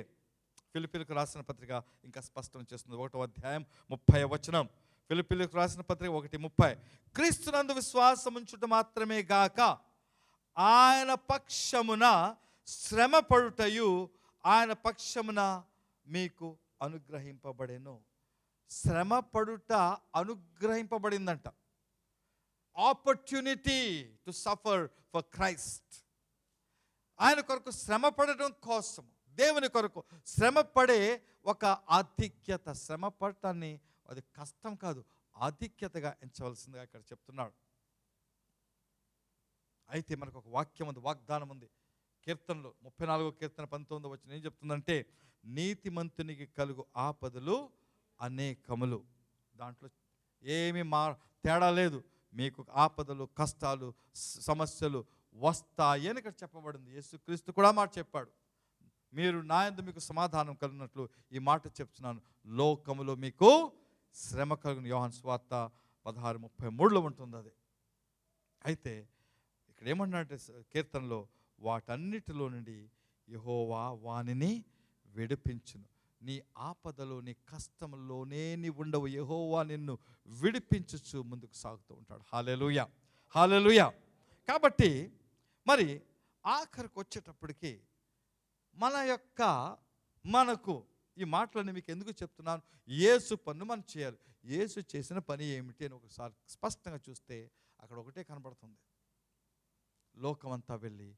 ఫిలిప్పీలకు రాసిన పత్రిక ఇంకా స్పష్టం చేస్తుంది. 1వ అధ్యాయం 30వ వచనం. ఫిలిప్పీలకు రాసిన పత్రిక 1:30. క్రీస్తునందు విశ్వాసం ఉంచుట మాత్రమే గాక ఆయన పక్షమున శ్రమ పడుటయు ఆయన పక్షమున మీకు అనుగ్రహింపబడెను. శ్రమ పడుట అనుగ్రహింపబడిందంట. Opportunity to suffer for Christ. ఆయన కొరకు శ్రమ పడడం కోసం, దేవుని కొరకు శ్రమ పడే ఒక ఆధిక్యత. శ్రమ పడటాన్ని అది కష్టం కాదు, ఆధిక్యతగా ఎంచవలసిందిగా ఇక్కడ చెప్తున్నాడు. అయితే మనకు ఒక వాక్యం ఉంది, వాగ్దానం ఉంది. కీర్తనలో 34వ కీర్తన 19వ వచనం ఏం చెప్తుందంటే, నీతిమంతునికి కలుగు ఆపదలు అనేకములు. దాంట్లో ఏమీ తేడా లేదు. మీకు ఆపదలు, కష్టాలు, సమస్యలు వస్తాయి అని ఇక్కడ చెప్పబడింది. యేసుక్రీస్తు కూడా మాట చెప్పాడు, మీరు నా యందు మీకు సమాధానం కలిగినట్లు ఈ మాట చెప్తున్నాను, లోకములో మీకు శ్రమ కలుగును. యోహాను సువార్త 16:33లో ఉంటుంది అది. అయితే ఇక్కడ ఏమన్నాడంటే కీర్తనలో, వాటన్నిటిలో నుండి యెహోవా వానిని విడిపించును. నీ ఆపదలో, నీ కష్టంలోనే నీ ఉండవు, యెహోవా నిన్ను విడిపించుచు ముందుకు సాగుతూ ఉంటాడు. హల్లెలూయా, హల్లెలూయా. కాబట్టి మరి ఆఖరికి వచ్చేటప్పటికి మనకు ఈ మాటలన్నీ మీకు ఎందుకు చెప్తున్నాను? యేసు పన్ను మనం చేయాలి. యేసు చేసిన పని ఏమిటి అని ఒకసారి స్పష్టంగా చూస్తే అక్కడ ఒకటే కనబడుతుంది. లోకమంతా వెళ్ళి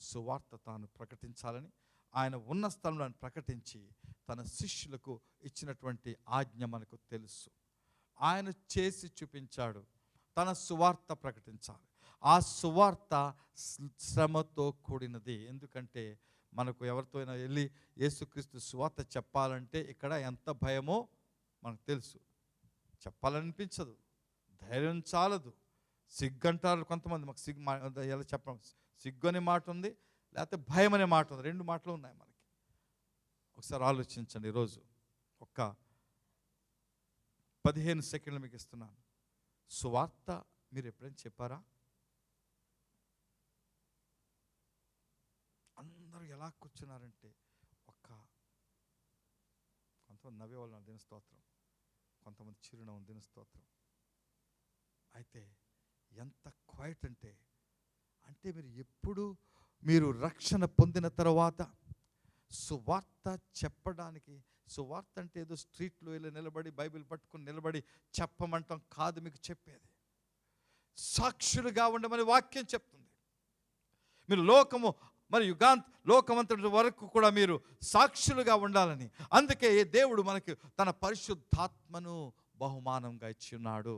సువార్త తాను ప్రకటించాలని ఆయన ఉన్న స్థలంలో ప్రకటించి తన శిష్యులకు ఇచ్చినటువంటి ఆజ్ఞ మనకు తెలుసు. ఆయన చేసి చూపించాడు. తన సువార్త ప్రకటించాలి. ఆ సువార్త శ్రమతో కూడినది. ఎందుకంటే మనకు ఎవరితో అయినా వెళ్ళి యేసుక్రీస్తు సువార్త చెప్పాలంటే ఇక్కడ ఎంత భయమో మనకు తెలుసు. చెప్పాలనిపించదు, ధైర్యం చాలదు, సిగ్గంటారు కొంతమంది. మాకు సిగ్గు ఎలా చెప్పడం, సిగ్గు అనే మాట ఉంది, లేకపోతే భయం అనే మాట ఉంది. 2 మాటలు ఉన్నాయి మనకి. ఒకసారి ఆలోచించండి. ఈరోజు ఒక్క 15 సెకండ్లు మీకు ఇస్తున్నాను. సువార్త మీరు ఎప్పుడైనా చెప్పారా? అందరూ ఎలా కూర్చున్నారంటే కొంతమంది నవ్వేవాళ్ళు దిన స్తోత్రం, కొంతమంది చిరునవ్వు దిన స్తోత్రం. అయితే ఎంత క్వైట్ అంటే మీరు ఎప్పుడు మీరు రక్షణ పొందిన తర్వాత సువార్త చెప్పడానికి, సువార్త అంటే ఏదో స్ట్రీట్లో వెళ్ళి నిలబడి బైబిల్ పట్టుకుని నిలబడి చెప్పమంటాం కాదు. మీకు చెప్పేది సాక్షులుగా ఉండమని వాక్యం చెప్తుంది. మీరు లోకమంతటి వరకు కూడా మీరు సాక్షులుగా ఉండాలని. అందుకే దేవుడు మనకి తన పరిశుద్ధాత్మను బహుమానంగా ఇచ్చి ఉన్నాడు.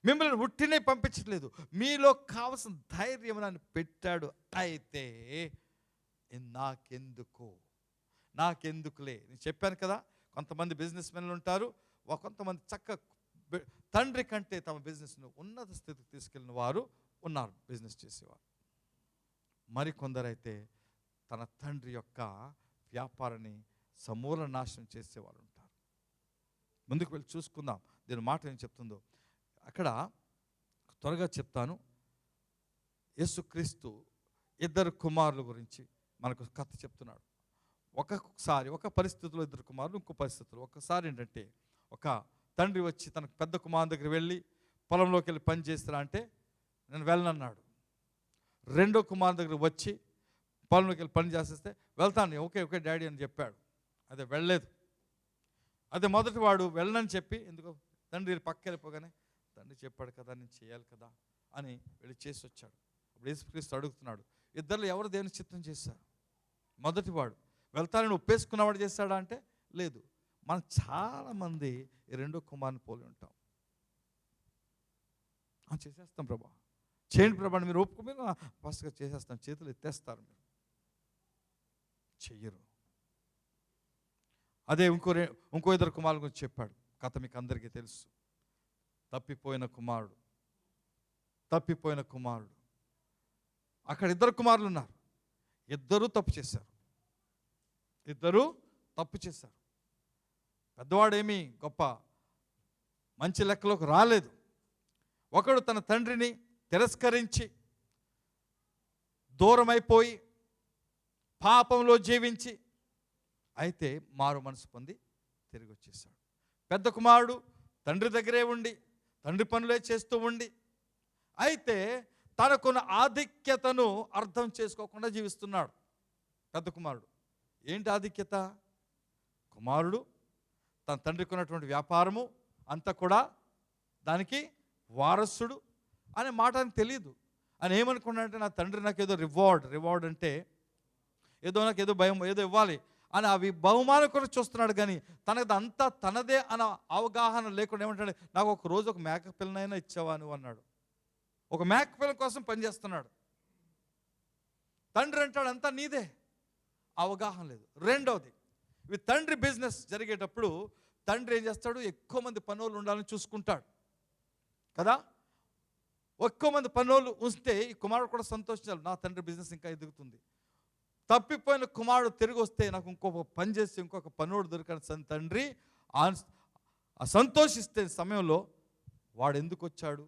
మిమ్మల్ని ఉట్టినే పంపించట్లేదు, మీలో కావలసిన ధైర్యం అని పెట్టాడు. అయితే నాకెందుకులే. నేను చెప్పాను కదా, కొంతమంది బిజినెస్ మెన్లు ఉంటారు, కొంతమంది తండ్రి కంటే తమ బిజినెస్ను ఉన్నత స్థితికి తీసుకెళ్ళిన వారు ఉన్నారు, బిజినెస్ చేసేవారు. మరికొందరైతే తన తండ్రి యొక్క వ్యాపారాన్ని సమూల నాశనం చేసేవారు ఉంటారు. ముందుకు వెళ్ళి చూసుకుందాం దీని మాట ఏం చెప్తుందో. అక్కడ త్వరగా చెప్తాను. యేసుక్రీస్తు 2 కుమారుల గురించి మనకు కథ చెప్తున్నాడు. ఒక పరిస్థితిలో 2 కుమారులు, ఇంకో పరిస్థితులు. ఒకసారి ఏంటంటే ఒక తండ్రి వచ్చి తన పెద్ద కుమారుని దగ్గర వెళ్ళి పొలంలోకి వెళ్ళి పని చేస్తారా అంటే నేను వెళ్ళనన్నాడు. 2వ కుమారుని దగ్గర వచ్చి పొలంలోకి వెళ్ళి పని చేసేస్తే వెళ్తాను, ఓకే డాడీ అని చెప్పాడు. అదే వెళ్ళలేదు. అదే మొదటి వాడు వెళ్ళనని చెప్పి, ఎందుకో తండ్రి పక్క వెళ్ళిపోగానే తండ్రి చెప్పాడు కదా నేను చేయాలి కదా అని వెళ్ళి చేసి వచ్చాడు. అప్పుడు యేసుక్రీస్తు అడుగుతున్నాడు, ఇద్దరు ఎవరు దేవుని చిత్తం చేశారు? మొదటివాడు వెళ్తానని ఒప్పేసుకున్నవాడు చేశాడా అంటే లేదు. మనం చాలామంది 2వ కుమారుని పోలి ఉంటాం. చేసేస్తాం ప్రభా, చేయండి ప్రభా, మీరు ఒప్పుకోమని ఫస్ట్గా చేసేస్తాం, చేతులు ఎత్తేస్తారు. మీరు చెయ్యరు. అదే ఇంకో 2 కుమారుల గురించి చెప్పాడు. కథ మీకు అందరికీ తెలుసు. తప్పిపోయిన కుమారుడు. అక్కడ 2 కుమారులు ఉన్నారు. ఇద్దరూ తప్పు చేశారు. పెద్దవాడేమీ గొప్ప మంచి లెక్కలోకి రాలేదు. ఒకడు తన తండ్రిని తిరస్కరించి దూరమైపోయి పాపంలో జీవించి అయితే మారు మనసు పొంది తిరిగి వచ్చేసాడు. పెద్ద కుమారుడు తండ్రి దగ్గరే ఉండి తండ్రి పనులే చేస్తూ ఉండి అయితే తనకున్న ఆధిక్యతను అర్థం చేసుకోకుండా జీవిస్తున్నాడు పెద్ద కుమారుడు. ఏంటి ఆధిక్యత? కుమారుడు తన తండ్రికి ఉన్నటువంటి వ్యాపారము అంతా కూడా దానికి వారసుడు అనే మాట అని తెలియదు. అని ఏమనుకున్నాడంటే నా తండ్రి నాకు ఏదో రివార్డ్ అంటే ఏదో నాకు ఏదో భయం ఏదో ఇవ్వాలి అని అవి బహుమానం కూడా చూస్తున్నాడు. కానీ తనది అంతా తనదే అన్న అవగాహన లేకుండా ఏమంటాడు, నాకు ఒక రోజు ఒక మేక పిల్లనైనా ఇచ్చావా నువ్వు అన్నాడు. ఒక మేక పిల్ల కోసం పనిచేస్తున్నాడు. తండ్రి అంటాడు అంతా నీదే, అవగాహన లేదు. రెండవది, ఇవి తండ్రి బిజినెస్ జరిగేటప్పుడు తండ్రి ఏం చేస్తాడు, ఎక్కువ మంది పనులు ఉండాలని చూసుకుంటాడు కదా. ఎక్కువ మంది పనులు ఉంచితే ఈ కుమారుడు కూడా సంతోషించాలి, నా తండ్రి బిజినెస్ ఇంకా ఎదుగుతుంది. తప్పిపోయిన కుమారుడు తిరిగి వస్తే నాకు ఇంకొక పని చేసి ఇంకొక పనుడు దొరికిన తండ్రి సంతోషిస్తే సమయంలో వాడు ఎందుకు వచ్చాడు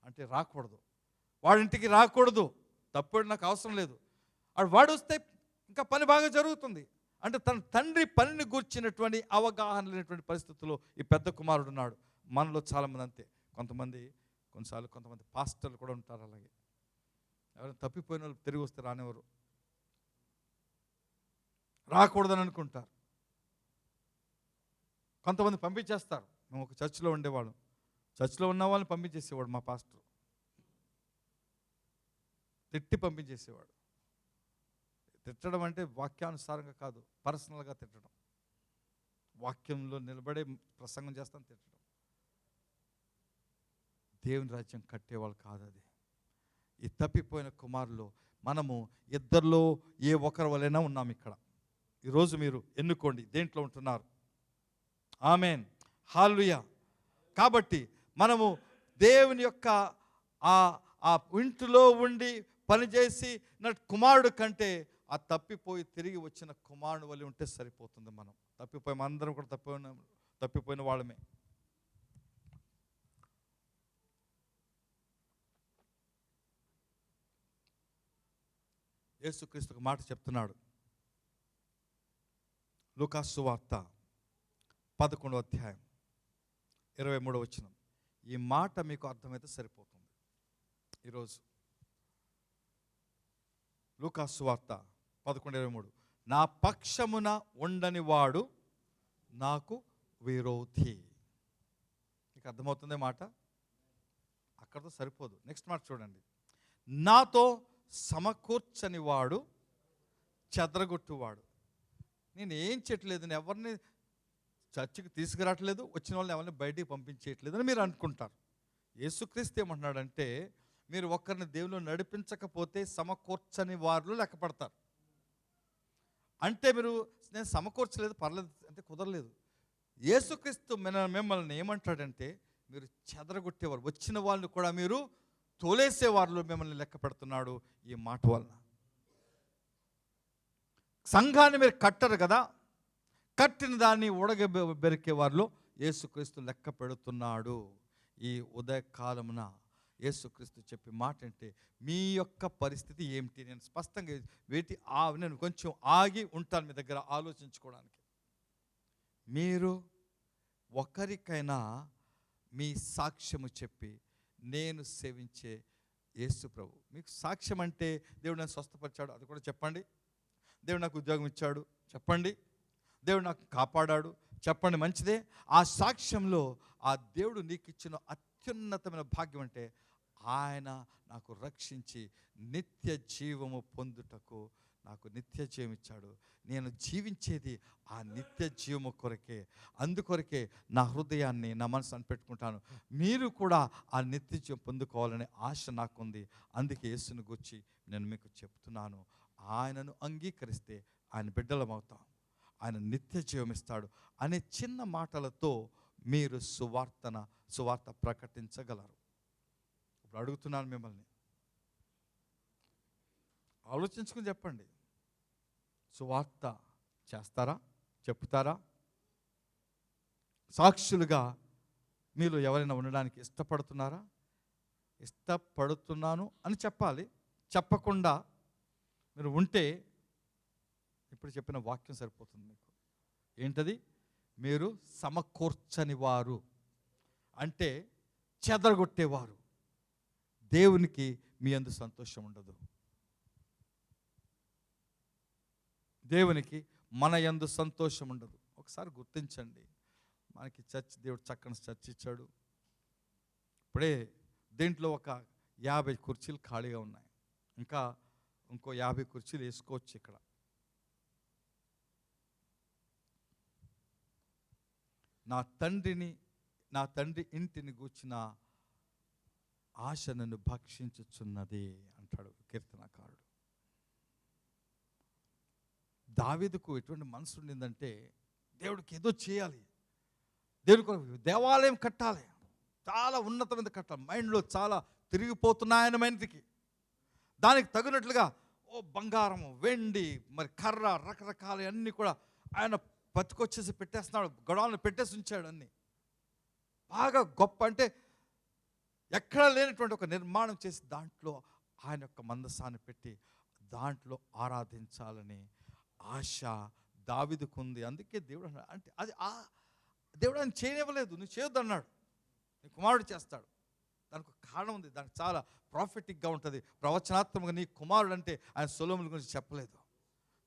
అంటే రాకూడదు, వాడింటికి రాకూడదు, తప్పుడు నాకు అవసరం లేదు. వాడు వస్తే ఇంకా పని బాగా జరుగుతుంది అంటే తన తండ్రి పనిని గూర్చినటువంటి అవగాహన లేనటువంటి పరిస్థితుల్లో ఈ పెద్ద కుమారుడు ఉన్నాడు. మనలో చాలామంది అంతే. కొంతమంది పాస్టర్లు కూడా ఉంటారు అలాగే. ఎవరైనా తప్పిపోయిన వాళ్ళు తిరిగి వస్తే రానివ్వరు, రాకూడదని అనుకుంటారు. కొంతమంది పంపించేస్తారు. మేము ఒక చర్చిలో ఉండేవాళ్ళం, చర్చిలో ఉన్న వాళ్ళని పంపించేసేవాడు మా పాస్టర్. తిట్టి పంపించేసేవాడు. తిట్టడం అంటే వాక్యానుసారంగా కాదు, పర్సనల్గా తిట్టడం. వాక్యంలో నిలబడే ప్రసంగం చేస్తాను, తిట్టడం. దేవుని రాజ్యం కట్టేవాళ్ళు కాదు అది. ఈ తప్పిపోయిన కుమారులు మనము ఇద్దరిలో ఏ ఒక్కరి వలైనా ఉన్నాం. ఇక్కడ ఈరోజు మీరు ఎన్నుకోండి దేంట్లో ఉంటున్నారు. ఆమేన్, హల్లెలూయా. కాబట్టి మనము దేవుని యొక్క ఆ ఇంటిలో ఉండి పనిచేసి కుమారుడు కంటే ఆ తప్పిపోయి తిరిగి వచ్చిన కుమారుడు వల్ల ఉంటే సరిపోతుంది. మనం తప్పిపోయి మనందరం కూడా తప్పిపోయిన వాళ్ళమే. యేసుక్రీస్తు ఒక మాట చెప్తున్నాడు, లూకాసు సువార్త 11వ అధ్యాయం 23వ వచనం. ఈ మాట మీకు అర్థమైతే సరిపోతుంది. ఈరోజు లూకాసు సువార్త 11:23, నా పక్షమున ఉండని వాడు నాకు విరోధి. మీకు అర్థమవుతుంది మాట? అక్కడితో సరిపోదు. నెక్స్ట్ మాట చూడండి, నాతో సమకూర్చని వాడు చెదరగొట్టువాడు. నేను ఏం చేయట్లేదు, నేను ఎవరిని చర్చికి తీసుకురావట్లేదు, వచ్చిన వాళ్ళని ఎవరిని బయటికి పంపించేయట్లేదు అని మీరు అనుకుంటారు. యేసుక్రీస్తు ఏమంటున్నాడంటే, మీరు ఒక్కరిని దేవుళ్ళు నడిపించకపోతే సమకూర్చని వారు లెక్కపడతారు. అంటే మీరు నేను సమకూర్చలేదు, పర్లేదు అంటే కుదరలేదు. యేసుక్రీస్తు మిమ్మల్ని ఏమంటాడంటే, మీరు చెదరగొట్టేవారు, వచ్చిన వాళ్ళని కూడా మీరు తోలేసేవారిలో మిమ్మల్ని లెక్క పెడుతున్నాడు. ఈ మాట వలన సంఘాన్ని మీరు కట్టరు కదా, కట్టిన దాన్ని ఉడగబెరికే వారిలో యేసుక్రీస్తు లెక్క పెడుతున్నాడు. ఈ ఉదయకాలమున యేసుక్రీస్తు చెప్పే మాట అంటే, మీ యొక్క పరిస్థితి ఏమిటి? నేను స్పష్టంగా నేను కొంచెం ఆగి ఉంటాను మీ దగ్గర ఆలోచించుకోవడానికి. మీరు ఒకరికైనా మీ సాక్ష్యము చెప్పి నేను సేవించే యేసు ప్రభు. మీకు సాక్ష్యం అంటే, దేవుడు నన్ను స్వస్థపరిచాడు, అది కూడా చెప్పండి. దేవుడు నాకు ఉద్యోగం ఇచ్చాడు, చెప్పండి. దేవుడు నాకు కాపాడాడు, చెప్పండి, మంచిదే. ఆ సాక్ష్యంలో ఆ దేవుడు నీకు ఇచ్చిన అత్యున్నతమైన భాగ్యం అంటే, ఆయన నాకు రక్షించి నిత్య జీవము పొందుటకు నాకు నిత్య జీవం ఇచ్చాడు. నేను జీవించేది ఆ నిత్య జీవము కొరకే. అందుకొరకే నా హృదయాన్ని, నా మనసుని పెట్టుకుంటాను. మీరు కూడా ఆ నిత్య జీవం పొందుకోవాలనే ఆశ నాకుంది. అందుకే యేసుని గురించి నేను మీకు చెప్తున్నాను. ఆయనను అంగీకరిస్తే ఆయన బిడ్డలమవుతాం, ఆయన నిత్య జీవం ఇస్తాడు అనే చిన్న మాటలతో మీరు సువార్త ప్రకటించగలరు. ఇప్పుడు అడుగుతున్నాను మిమ్మల్ని, ఆలోచించుకుని చెప్పండి. సువార్త చేస్తారా? చెప్తారా? సాక్షులుగా మీరు ఎవరైనా ఉండడానికి ఇష్టపడుతున్నారా? ఇష్టపడుతున్నాను అని చెప్పాలి. చెప్పకుండా మీరు ఉంటే ఇప్పుడు చెప్పిన వాక్యం సరిపోతుంది మీకు. ఏంటది? మీరు సమకూర్చని వారు అంటే చెదరగొట్టేవారు. దేవునికి మీ యందు సంతోషం ఉండదు. దేవునికి మన యందు సంతోషం ఉండదు. ఒకసారి గుర్తించండి, మనకి చర్చ్, దేవుడు చక్కని చర్చ్ ఇచ్చాడు. ఇప్పుడే దీంట్లో ఒక 50 కుర్చీలు ఖాళీగా ఉన్నాయి. ఇంకో 50 కుర్చీలు వేసుకోవచ్చు ఇక్కడ. నా తండ్రి ఇంటిని గూర్చిన ఆశ నన్ను భక్షించుచున్నది అంటాడు కీర్తనకారుడు. దావీదుకు ఎటువంటి మనసు ఉండిందంటే, దేవుడికి ఏదో చేయాలి, దేవుడికి దేవాలయం కట్టాలి, చాలా ఉన్నతమైన కట్టాలి. మైండ్లో చాలా తిరిగిపోతున్నాయన మైండ్కి. దానికి తగినట్లుగా బంగారము, వెండి, మరి కర్ర, రకరకాల అన్నీ కూడా ఆయన బతికొచ్చేసి పెట్టేస్తున్నాడు. గొడవలను పెట్టేసి ఉంచాడు. అన్నీ బాగా గొప్ప, అంటే ఎక్కడ లేనటువంటి ఒక నిర్మాణం చేసి దాంట్లో ఆయన యొక్క మందసాన్ని పెట్టి దాంట్లో ఆరాధించాలని ఆశ దావీదుకు ఉంది. అందుకే దేవుడు అన్నాడు, అంటే అది దేవుడు ఆయన చేయనివ్వలేదు. నువ్వు చేయొద్దు అన్నాడు, నీ కుమారుడు చేస్తాడు. దానికి ఒక కారణం ఉంది, దానికి చాలా ప్రాఫిటిక్గా ఉంటుంది, ప్రవచనాత్మకంగా. నీ కుమారుడు అంటే ఆయన సొలొమోను గురించి చెప్పలేదు.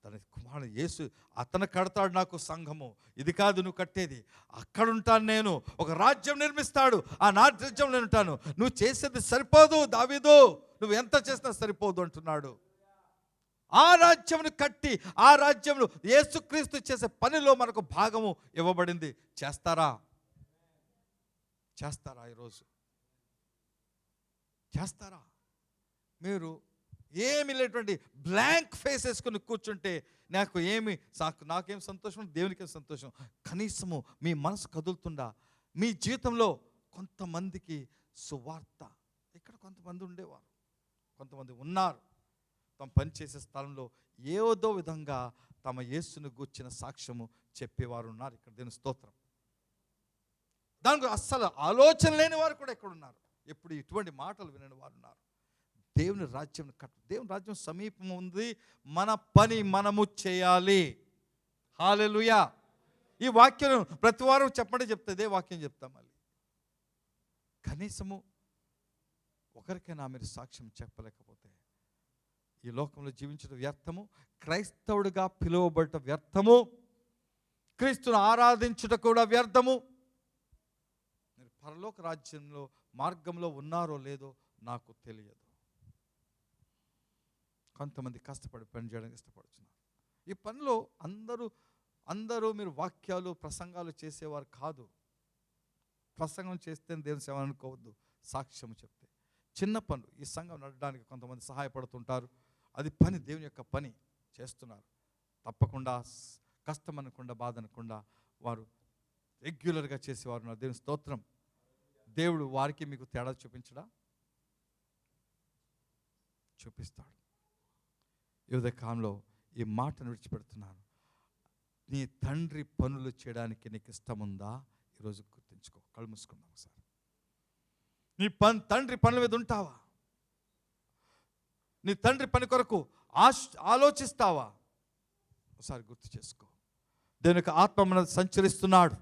తన కుమారుడు యేసు అతను కడతాడు నాకు సంఘము, ఇది కాదు నువ్వు కట్టేది, అక్కడ ఉంటాను నేను, ఒక రాజ్యం నిర్మిస్తాడు, ఆ రాజ్యం నేను ఉంటాను, నువ్వు చేసేది సరిపోదు దావీదు, నువ్వు ఎంత చేసినా సరిపోదు అంటున్నాడు. ఆ రాజ్యమును కట్టి ఆ రాజ్యంలో యేసుక్రీస్తు చేసే పనిలో మనకు భాగము ఇవ్వబడింది. చేస్తారా? చేస్తారా? ఈరోజు చేస్తారా? మీరు ఏమి లేటువంటి బ్లాంక్ ఫేస్ వేసుకుని కూర్చుంటే నాకేం సంతోషం, దేవునికేం సంతోషం. కనీసము మీ మనసు కదులుతుందా? మీ జీవితంలో కొంతమందికి సువార్త, ఇక్కడ కొంతమంది ఉండేవారు, కొంతమంది ఉన్నారు, తమ పనిచేసే స్థలంలో ఏదో విధంగా తమ యేసును గూర్చిన సాక్ష్యము చెప్పేవారు ఉన్నారు. ఇక్కడ దేవుని స్తోత్రం. దానికి అస్సలు ఆలోచన లేని వారు కూడా ఇక్కడ ఉన్నారు. ఎప్పుడు ఇటువంటి మాటలు వినని వారు ఉన్నారు. దేవుని రాజ్యం దేవుని రాజ్యం సమీపం ఉంది, మన పని మనము చేయాలి. హల్లెలూయా. ఈ వాక్యం ప్రతి వారం చెప్పండి, చెప్తే వాక్యం చెప్తాం. మళ్ళీ కనీసము ఒకరికైనా మీరు సాక్ష్యం చెప్పలేకపోతే ఈ లోకంలో జీవించడం వ్యర్థము, క్రైస్తవుడిగా పిలువబడటం వ్యర్థము, క్రీస్తును ఆరాధించడం కూడా వ్యర్థము. మీరు పరలోక రాజ్యంలో మార్గంలో ఉన్నారో లేదో నాకు తెలియదు. కొంతమంది కష్టపడి పని చేయడానికి ఇష్టపడుతున్నారు. ఈ పనిలో అందరూ మీరు వాక్యాలు ప్రసంగాలు చేసేవారు కాదు. ప్రసంగం చేస్తే దేవుని సేవ అనుకోవద్దు, సాక్ష్యం చెప్తే. చిన్న పనులు ఈ సంఘం నడవడానికి కొంతమంది సహాయపడుతుంటారు, అది పని, దేవుని యొక్క పని చేస్తున్నారు. తప్పకుండా కష్టం అనకుండా, బాధ అనకుండా వారు రెగ్యులర్గా చేసేవారు ఉన్నారు. దేవుని స్తోత్రం. దేవుడు వారికి మీకు తేడా చూపించడా? చూపిస్తాడు. ఈ ఉదయకాలంలో ఈ మాటను విడిచిపెడుతున్నాను. నీ తండ్రి పనులు చేయడానికి నీకు ఇష్టముందా? ఈరోజు గుర్తుంచుకో. కళ్ళు మూసుకుందాం ఒకసారి. నీ తండ్రి పనుల మీద ఉంటావా? నీ తండ్రి పని కొరకు ఆలోచిస్తావా? ఒకసారి గుర్తు చేసుకో. దేవుని యొక్క ఆత్మ మనల్ని సంచరిస్తున్నాడు,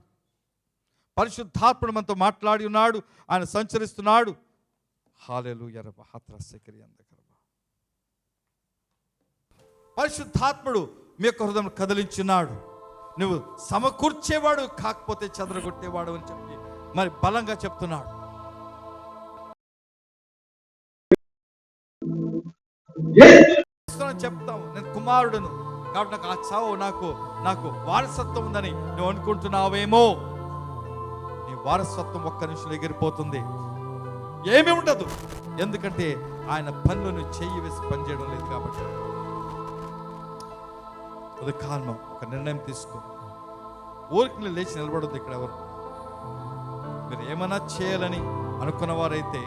పరిశుద్ధాత్ముడు మనతో మాట్లాడి ఉన్నాడు, ఆయన సంచరిస్తున్నాడు. హల్లెలూయా. పరిశుద్ధాత్ముడు మీ యొక్క హృదయం కదిలించున్నాడు. నువ్వు సమకూర్చేవాడు కాకపోతే చెదరగొట్టేవాడు అని చెప్పి మరి బలంగా చెప్తున్నాడు. చెప్తావు, నేను కుమారుడును కాబట్టి నాకు ఆ చావు నాకు వారసత్వం ఉందని నువ్వు అనుకుంటున్నావేమో. నీ వారసత్వం ఒక్క నిమిషంలో ఎగిరిపోతుంది, ఏమీ ఉండదు. ఎందుకంటే ఆయన పనులను చెయ్యి వేసి పనిచేయడం లేదు కాబట్టి. అది కారణం. ఒక నిర్ణయం తీసుకో. ఊరికి లేచి నిలబడద్దు. ఇక్కడ ఎవరు మీరు ఏమైనా చేయాలని అనుకున్న వారైతే,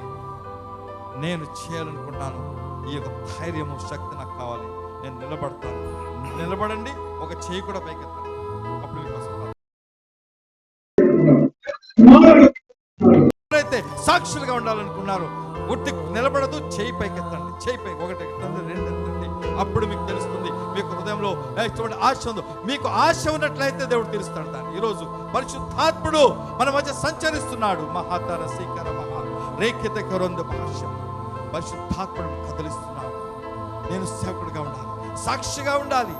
నేను చేయాలనుకుంటాను, ఈ యొక్క ధైర్యము శక్తి నాకు కావాలి, నేను నిలబడతాను. నిలబడండి, ఒక చేయి కూడా పైకెత్తండి. అప్పుడు ఎవరైతే సాక్షులుగా ఉండాలనుకున్నారు, ఉట్టి నిలబడదు, చేయి పైకెత్తండి. చేయి పైకి ఒకటి ఎత్తండి, రెండు ఎత్తండి. అప్పుడు మీకు తెలుస్తుంది మీకు హృదయంలో చూడండి ఆశ ఉందో. మీకు ఆశ ఉన్నట్లయితే దేవుడు తీరుస్తాడు దాన్ని. ఈరోజు పరిశుద్ధాత్ముడు మన మధ్య సంచరిస్తున్నాడు. మహాతార శ్రీకర మహా రేఖిత కరొంద భాష. పరిశుద్ధాత్ముడు కదిలిస్తున్నాడు. నేను సేవకుడిగా ఉండాలి, సాక్షిగా ఉండాలి.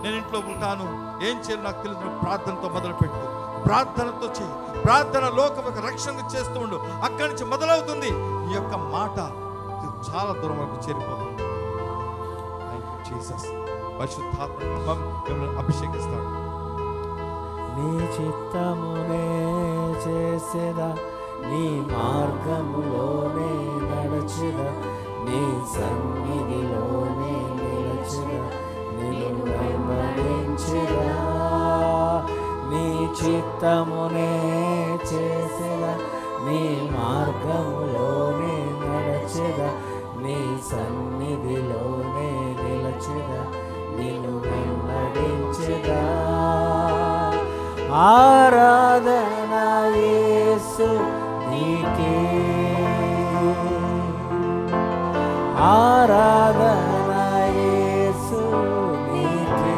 నేను ఇంట్లో ఉంటాను, ఏం చేయాలి నాకు తెలియదు. ప్రార్థనతో మొదలుపెట్టు, ప్రార్థనతో చేయి. ప్రార్థన లోకం యొక్క రక్షణ చేస్తూ ఉండు. అక్కడి నుంచి మొదలవుతుంది ఈ యొక్క మాట, చాలా దూరం వరకు చేరిపోతుంది. జీసస్ పరిశుద్ధాత్మ మిమ్మల్ని అభిషేకిస్తాడు. నీ చిత్తమునే చేసేదా, నీ మార్గములోనే నడచుదా, నీ సన్నిధిలోనే నిలచుదా, నిన్ను వెంబడించుదా. నీ చిత్తమునే చేసేదా, నీ మార్గములోనే నడచుదా, నీ సన్నిధిలోనే నిలచుదా, నిన్ను వెంబడించుదా. ఆరాధన యేసు నీకే, ఆరాధన యేసు నీకే,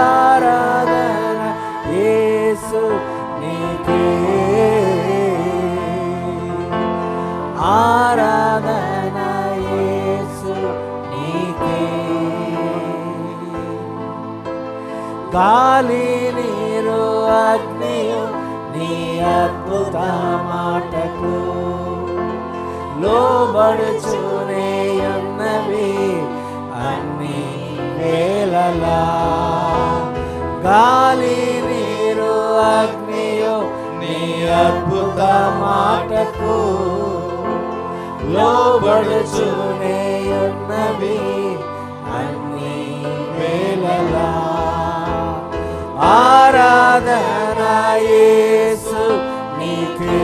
ఆరాధన యేసు నీకే, ఆరాధన యేసు నీకే. గాలి నీరు అగ్నియు నీ అద్భుత మాటకు లోబడుచునే ఉన్నవి అన్ని వేళలా. గాలి నీరు అగ్నియు నీ అద్భుత మాటకు లోబడుచునే ఉన్నవి అన్ని వేళలా. ఆరాధన యేసు నీకే,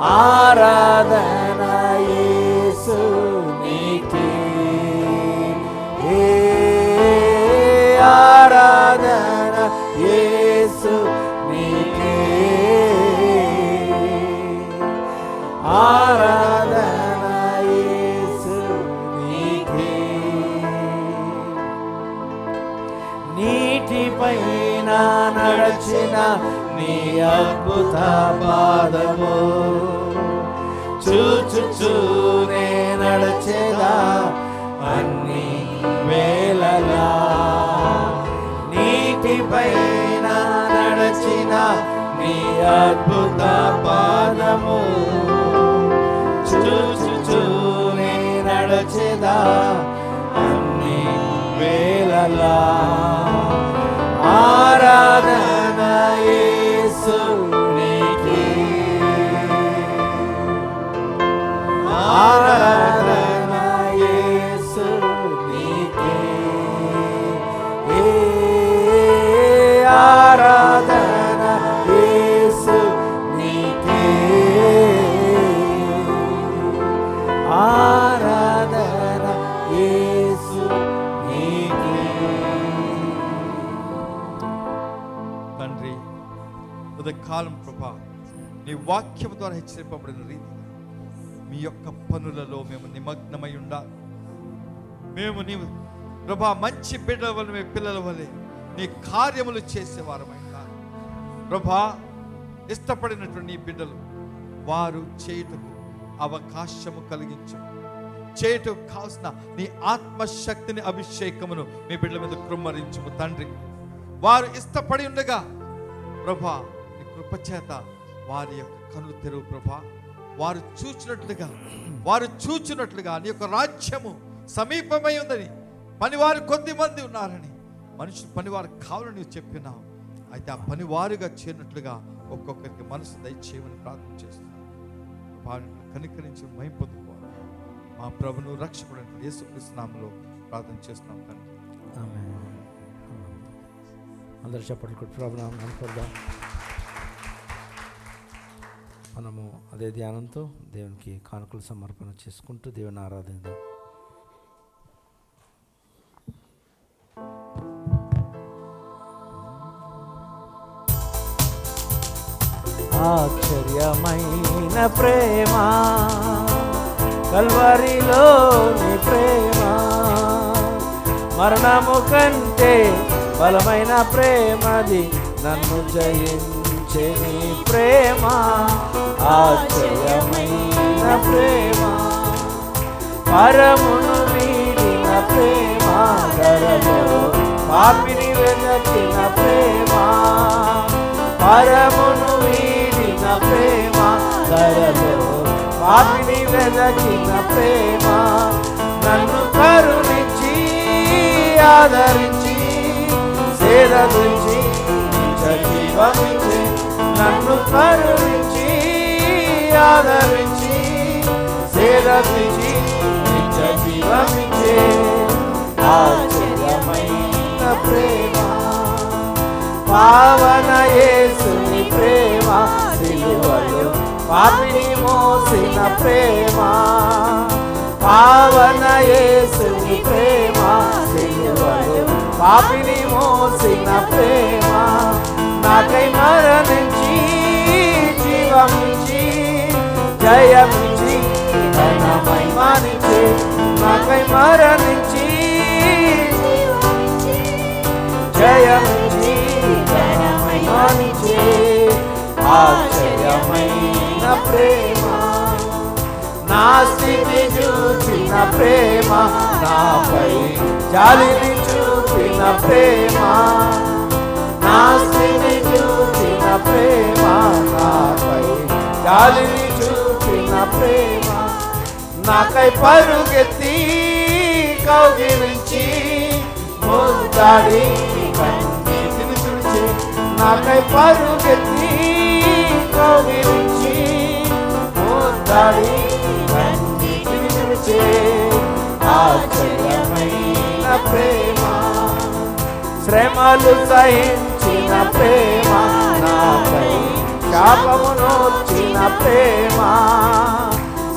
ఆరాధన యేసు నీకే, ఆరాధన యేసు నీకే, ఆరాధన యేసు నీకే. నీటిపైన నడచిన నీ అద్భుత పాదము చూచుచూనే నడచెదా అన్ని వేళలా. నీటిపైన నడచిన నీ అద్భుత పాదము చూచుచూనే నడచెదా అన్ని వేళలా. ఆరాధన యేసు నీకే, ఆరాధన యేసు నీకే, ఆరాధన యేసు నీకే, ఆరాధన యేసు నీకే. తండ్రి, ఉదయకాలం ప్రభా నీ వాక్యం ద్వారా హెచ్చరింపబడిన రీతిగా మీ యొక్క పనులలో మేము నిమగ్నమై ఉండాలి. మేము నీవు ప్రభా మంచి బిడ్డల వల్ల, మీ పిల్లల వల్లే నీ కార్యములు చేసేవారమై ఉండాలి. ప్రభా, ఇష్టపడినటువంటి నీ బిడ్డలు వారు చేయుటకు అవకాశము కలిగించు. చేయుటకు కావాల్సిన నీ ఆత్మశక్తిని, అభిషేకమును మీ బిడ్డల మీద కృమ్మరించుము తండ్రి. వారు ఇష్టపడి ఉండగా ప్రభా నీ కృపచేత వారి యొక్క కన్నులు తెరువు ప్రభా. వారు చూచినట్లుగా నీ యొక్క రాజ్యము సమీపమై ఉందని, పనివారు కొద్ది మంది ఉన్నారని, మనుషులు పనివారు కావాలని నువ్వు చెప్పినావు. అయితే ఆ పనివారుగా చేరినట్లుగా ఒక్కొక్కరికి మనసు దయచేయమని ప్రార్థన చేస్తున్నాను. వారిని కనికరించి మహిమ పొందుకోవాలి. మా ప్రభును రక్షకుడు యేసుక్రీస్తు నామములో ప్రార్థన చేస్తున్నాం తండ్రి. ఆమేన్. అందరూ చెప్పండి, ప్రభునామమున అనుకుందాం. మనము అదే ధ్యానంతో దేవునికి కానుకలు సమర్పణ చేసుకుంటూ దేవుని ఆరాధిద్దాం. ఆశ్చర్యమైన ప్రేమ కల్వరిలోని ప్రేమ, మరణము కంటే బలమైన ప్రేమది, నన్ను జయించే నీ ప్రేమ. ఆశ్చర్యమైన ప్రేమ, పరమును వీడిన ప్రేమ, ధరలో పాపిని వెనకిన ప్రేమ. పరమును వీడిన ప్రేమ, ధరలో పాపిని వెనకిన ప్రేమ. నన్ను కరుణించి ఆదరించి సేదరించి జీవమించి, నన్ను కరుణించి ఆదరించి సేదరించి జీవమించే ఆశ్చర్యమైన ప్రేమ. పావన యేసుని ప్రేమ, సిలువలో పాపిని మోసిన ప్రేమ. పావన యేసుని ప్రేమ, సిలువలో పాపిని మోసిన ప్రేమ. నాకై మరణించి జీవమించి జయమించి తన మహిమనిచ్చే. నాకై మరణించి జయమించి తన మహిమనిచ్చే ఆశ్చర్యమైన ప్రేమ. నా స్థితి చూచిన ప్రేమ, నాపై జాలిని చూపిన ప్రేమ, నా స్థితి చూచిన ప్రేమ, నాపై జాలిని చూపిన ప్రేమ, నాకై పరుగెత్తి కౌగిలించి ముద్దాడి కన్నీటిని తుడిచి, నాకై పరుగెత్తి కౌగిలించి ముద్దాడి కన్నీటిని తుడిచి, ఆశ్చర్యమైన ప్రేమ, శ్రమలు సహించిన ప్రేమ, నాపై శాపమునొచ్చిన ప్రేమ,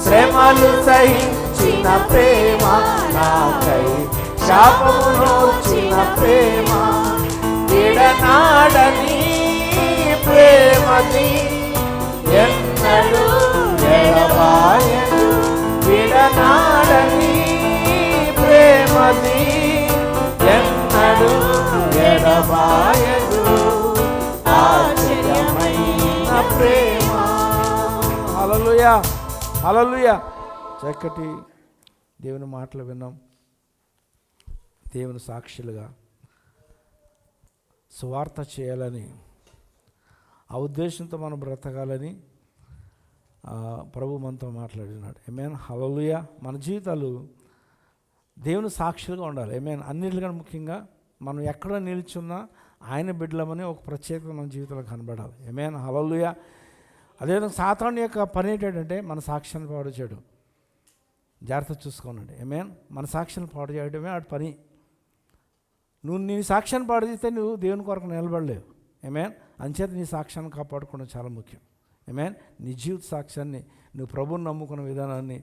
శ్రమలు సహించిన ప్రేమ, నాకై శాపమునొచ్చిన ప్రేమ, విడనాడని ప్రేమది ఎన్నడూ ఎడబాయదు, విడనాడని ప్రేమది ఎన్నడూ ఎడబాయదు, ఆశ్చర్యమైన ప్రేమ. హల్లెలూయా, హల్లెలూయా. చక్కటి దేవుని మాటలు విన్నాం. దేవుని సాక్షులుగా సువార్త చేయాలని, ఆ ఉద్దేశంతో మనం బ్రతకాలని ప్రభు మనతో మాట్లాడినాడు. ఆమేన్, హల్లెలూయా. మన జీవితాలు దేవుని సాక్షులుగా ఉండాలి. ఆమేన్. అన్నిటికన్నా ముఖ్యంగా మనం ఎక్కడ నిల్చున్నా ఆయన బిడ్డలమని ఒక ప్రత్యేకత మన జీవితంలో కనబడాలి. ఆమేన్, హల్లెలూయా. అదేవిధంగా సాతాను యొక్క పని ఏంటంటే మన సాక్ష్యాన్ని పాడు చేయడం. జాగ్రత్త చూసుకోనండి. ఆమేన్. మన సాక్ష్యాన్ని పాడు చేయడమే వాడి పని. నువ్వు నీ సాక్ష్యాన్ని పాడు చేస్తే నువ్వు దేవుని కొరకు నిలబడలేవు. ఆమేన్. అంచేత నీ సాక్ష్యాన్ని కాపాడుకోవడం చాలా ముఖ్యం. ఆమేన్. నీ జీవిత సాక్ష్యాన్ని, నువ్వు ప్రభువుని నమ్ముకున్న విధానాన్ని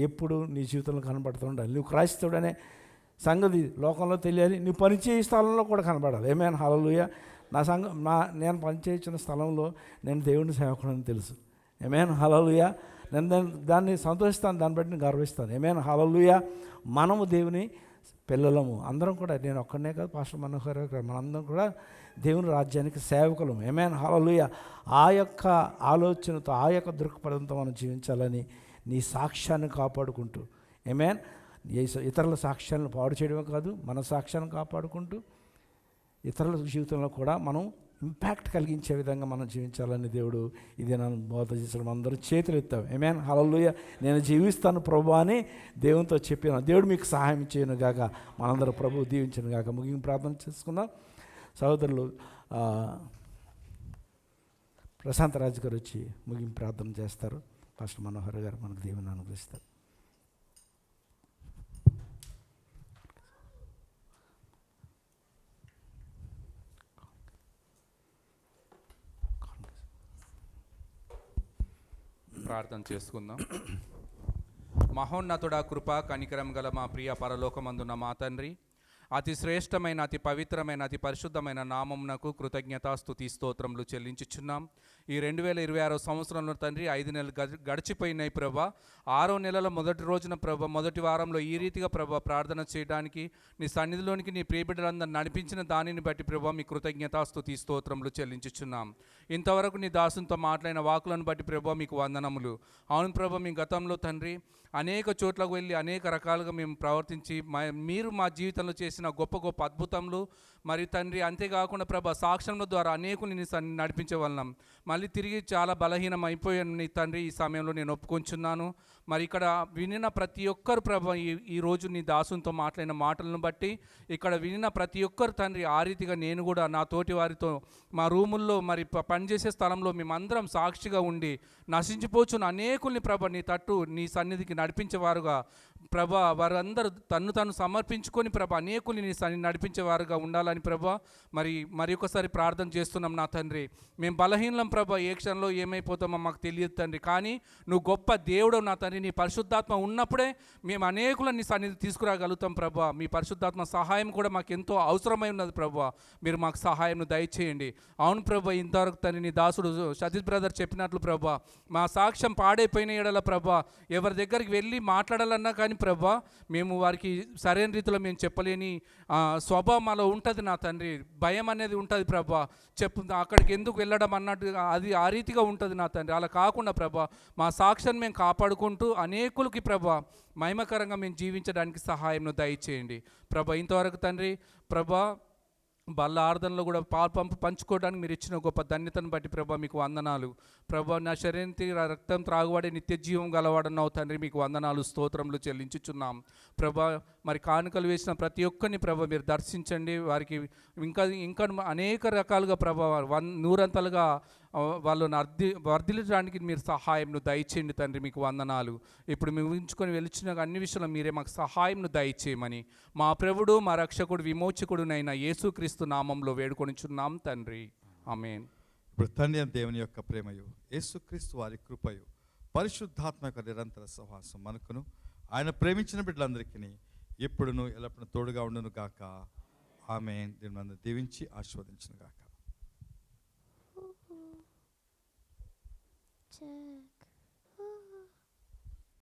ఎప్పుడు నీ జీవితంలో కనబడుతూ ఉండాలి. నువ్వు క్రైస్తవుడనే సంగతి లోకంలో తెలియాలి. నువ్వు పనిచేయ స్థలంలో కూడా కనబడాలి. ఆమేన్, హల్లెలూయా. నేను పనిచేయించిన స్థలంలో నేను దేవుని సేవకుడని తెలుసు. ఆమేన్, హల్లెలూయా. నేను దాన్ని సంతోషిస్తాను, దాన్ని బట్టి నేను గర్విస్తాను. ఆమేన్, హల్లెలూయా. మనము దేవుని పిల్లలము, అందరం కూడా, నేను ఒక్కడనే కాదు, పాస్టర్ మనోహర్ గారు, మనందరం కూడా దేవుని రాజ్యానికి సేవకులం. ఆమేన్, హల్లెలూయా. ఆ యొక్క ఆలోచనతో, ఆ యొక్క దృక్పథంతో మనం జీవించాలని నీ సాక్ష్యాన్ని కాపాడుకుంటూ, ఆమేన్, ఇతరుల సాక్ష్యాలను పాడు చేయడమే కాదు, మన సాక్ష్యాన్ని కాపాడుకుంటూ ఇతరుల జీవితంలో కూడా మనం ఇంపాక్ట్ కలిగించే విధంగా మనం జీవించాలని దేవుడు ఇదే నన్ను బోధ చేసడం. అందరూ చేతులు ఎత్తాం. ఆమేన్, హల్లెలూయా. నేను జీవిస్తాను ప్రభువా అని దేవునితో చెప్పాను. దేవుడు మీకు సహాయం చేయను గాక, మనందరూ ప్రభువు దీవించను గాక. ముగింపు ప్రార్థన చేసుకుందాం. సహోదరులు ప్రశాంత్ రాజు గారు వచ్చి ముగింపు ప్రార్థన చేస్తారు. పాస్టర్ మనోహర్ గారు మనకు దేవుని అనుగ్రహిస్తారు. ప్రార్థన చేసుకుందాం. మహోన్నతుడా, కృపా కనికరం గల మా ప్రియ పరలోకమందున్న మా తండ్రి, అతి శ్రేష్టమైన, అతి పవిత్రమైన, అతి పరిశుద్ధమైన నామమునకు కృతజ్ఞతాస్తుతి స్తోత్రములు చెల్లించుచున్నాం. ఈ 2026 సంవత్సరంలో తండ్రి 5 నెలలు గడిచిపోయినాయి ప్రభా. 6వ నెలల మొదటి రోజున ప్రభా, మొదటి వారంలో ఈ రీతిగా ప్రభా ప్రార్థన చేయడానికి నీ సన్నిధిలోనికి నీ ప్రియబిడ్డలందరూ నడిపించిన దానిని బట్టి ప్రభా మీ కృతజ్ఞతాస్తుతి స్తోత్రములు చెల్లించుచున్నాం. ఇంతవరకు నీ దాసునితో మాట్లాడిన వాకులను బట్టి ప్రభా మీకు వందనములు. అవును ప్రభా, మీ గతంలో తండ్రి అనేక చోట్లకు వెళ్ళి అనేక రకాలుగా మేము ప్రవర్తించి మీరు మా జీవితంలో చేసిన గొప్ప గొప్ప అద్భుతములు మరియు తండ్రి, అంతేకాకుండా ప్రభా సాక్ష్యముల ద్వారా అనేకుని నడిపించే వాళ్ళం. మళ్ళీ తిరిగి చాలా బలహీనం అయిపోయాను నీ తండ్రి. ఈ సమయంలో నేను ఒప్పుకొంచున్నాను. మరి ఇక్కడ వినిన ప్రతి ఒక్కరు ప్రభా, ఈరోజు నీ దాసునితో మాట్లాడిన మాటలను బట్టి ఇక్కడ వినిన ప్రతి ఒక్కరు తండ్రి, ఆ రీతిగా నేను కూడా నా తోటి వారితో మా రూముల్లో మరి పనిచేసే స్థలంలో మేమందరం సాక్షిగా ఉండి నశించిపోచున్న అనేకుల్ని ప్రభ నీ తట్టు నీ సన్నిధికి నడిపించేవారుగా ప్రభ, వారందరూ తను సమర్పించుకొని ప్రభ అనేకుల్ని నీ సన్నిధి నడిపించేవారుగా ఉండాలని ప్రభ మరి ఒకసారి ప్రార్థన చేస్తున్నాం నా తండ్రి. మేము బలహీనం ప్రభ, ఏ క్షణంలో ఏమైపోతామో మాకు తెలియదు తండ్రి. కానీ నువ్వు గొప్ప దేవుడు నా తండ్రి. నీ పరిశుద్ధాత్మ ఉన్నప్పుడే మేము అనేకులను నీ సన్నిధి తీసుకురాగలుగుతాం ప్రభ. మీ పరిశుద్ధాత్మ సహాయం కూడా మాకు ఎంతో అవసరమై ఉన్నది ప్రభ. మీరు మాకు సహాయం దయచేయండి. అవును ప్రభ, ఇంతవరకు తండ్రి నీ దాసుడు సతీష్ బ్రదర్ చెప్పినట్లు ప్రభ, మా సాక్ష్యం పాడైపోయిన ఎడల ప్రభ, ఎవరి దగ్గరికి వెళ్ళి మాట్లాడాలన్నా కానీ ప్రభ, మేము వారికి సరైన రీతిలో మేము చెప్పలేని స్వభావం అలా ఉంటుంది నా తండ్రి. భయం అనేది ఉంటుంది ప్రభ. అక్కడికి ఎందుకు వెళ్ళడం అన్నట్టు అది ఆ రీతిగా ఉంటుంది నా తండ్రి. అలా కాకుండా ప్రభ, మా సాక్ష్యాన్ని మేము కాపాడుకుంటూ ఉంటూ అనేకులకి ప్రభా మహిమకరంగా మేము జీవించడానికి సహాయంను దయచేయండి ప్రభా. ఇంతవరకు తండ్రి ప్రభా బల్ల ఆర్దనలో కూడా పంచుకోవడానికి మీరు ఇచ్చిన గొప్ప ధన్యతను బట్టి ప్రభా మీకు వందనాలు ప్రభా. నా శరీరానికి రక్తం త్రాగువాడే నిత్య జీవం గలవాడన్నావు తండ్రి, మీకు వందనాలు స్తోత్రములు చెల్లించుచున్నాం ప్రభా. మరి కానుకలు వేసిన ప్రతి ఒక్కరిని ప్రభా మీరు దర్శించండి, వారికి ఇంకా ఇంకా అనేక రకాలుగా ప్రభా నూరంతలుగా వాళ్ళను వర్ధిల్లడానికి మీరు సహాయంను దయచేయండి తండ్రి, మీకు వందనాలు. ఇప్పుడు మేము ఉంచుకొని వెలిచిన అన్ని విషయంలో మీరే మాకు సహాయంను దయచేయమని మా ప్రభుడు మా రక్షకుడు విమోచకుడునైన యేసుక్రీస్తు నామంలో వేడుకొనిచున్నాం తండ్రి, ఆమేన్. ఇప్పుడు తండ్రి అయిన దేవుని యొక్క ప్రేమయు, యేసుక్రీస్తు వారి కృపయు, పరిశుద్ధాత్మ యొక్క నిరంతర సహవాసం మనకును ఆయన ప్రేమించిన బిడ్డలందరికీ ఎప్పుడును ఎల్లప్పుడూ తోడుగా ఉండును గాక, ఆమేన్. దీన్ని దీవించి ఆశీర్వదించును గాక.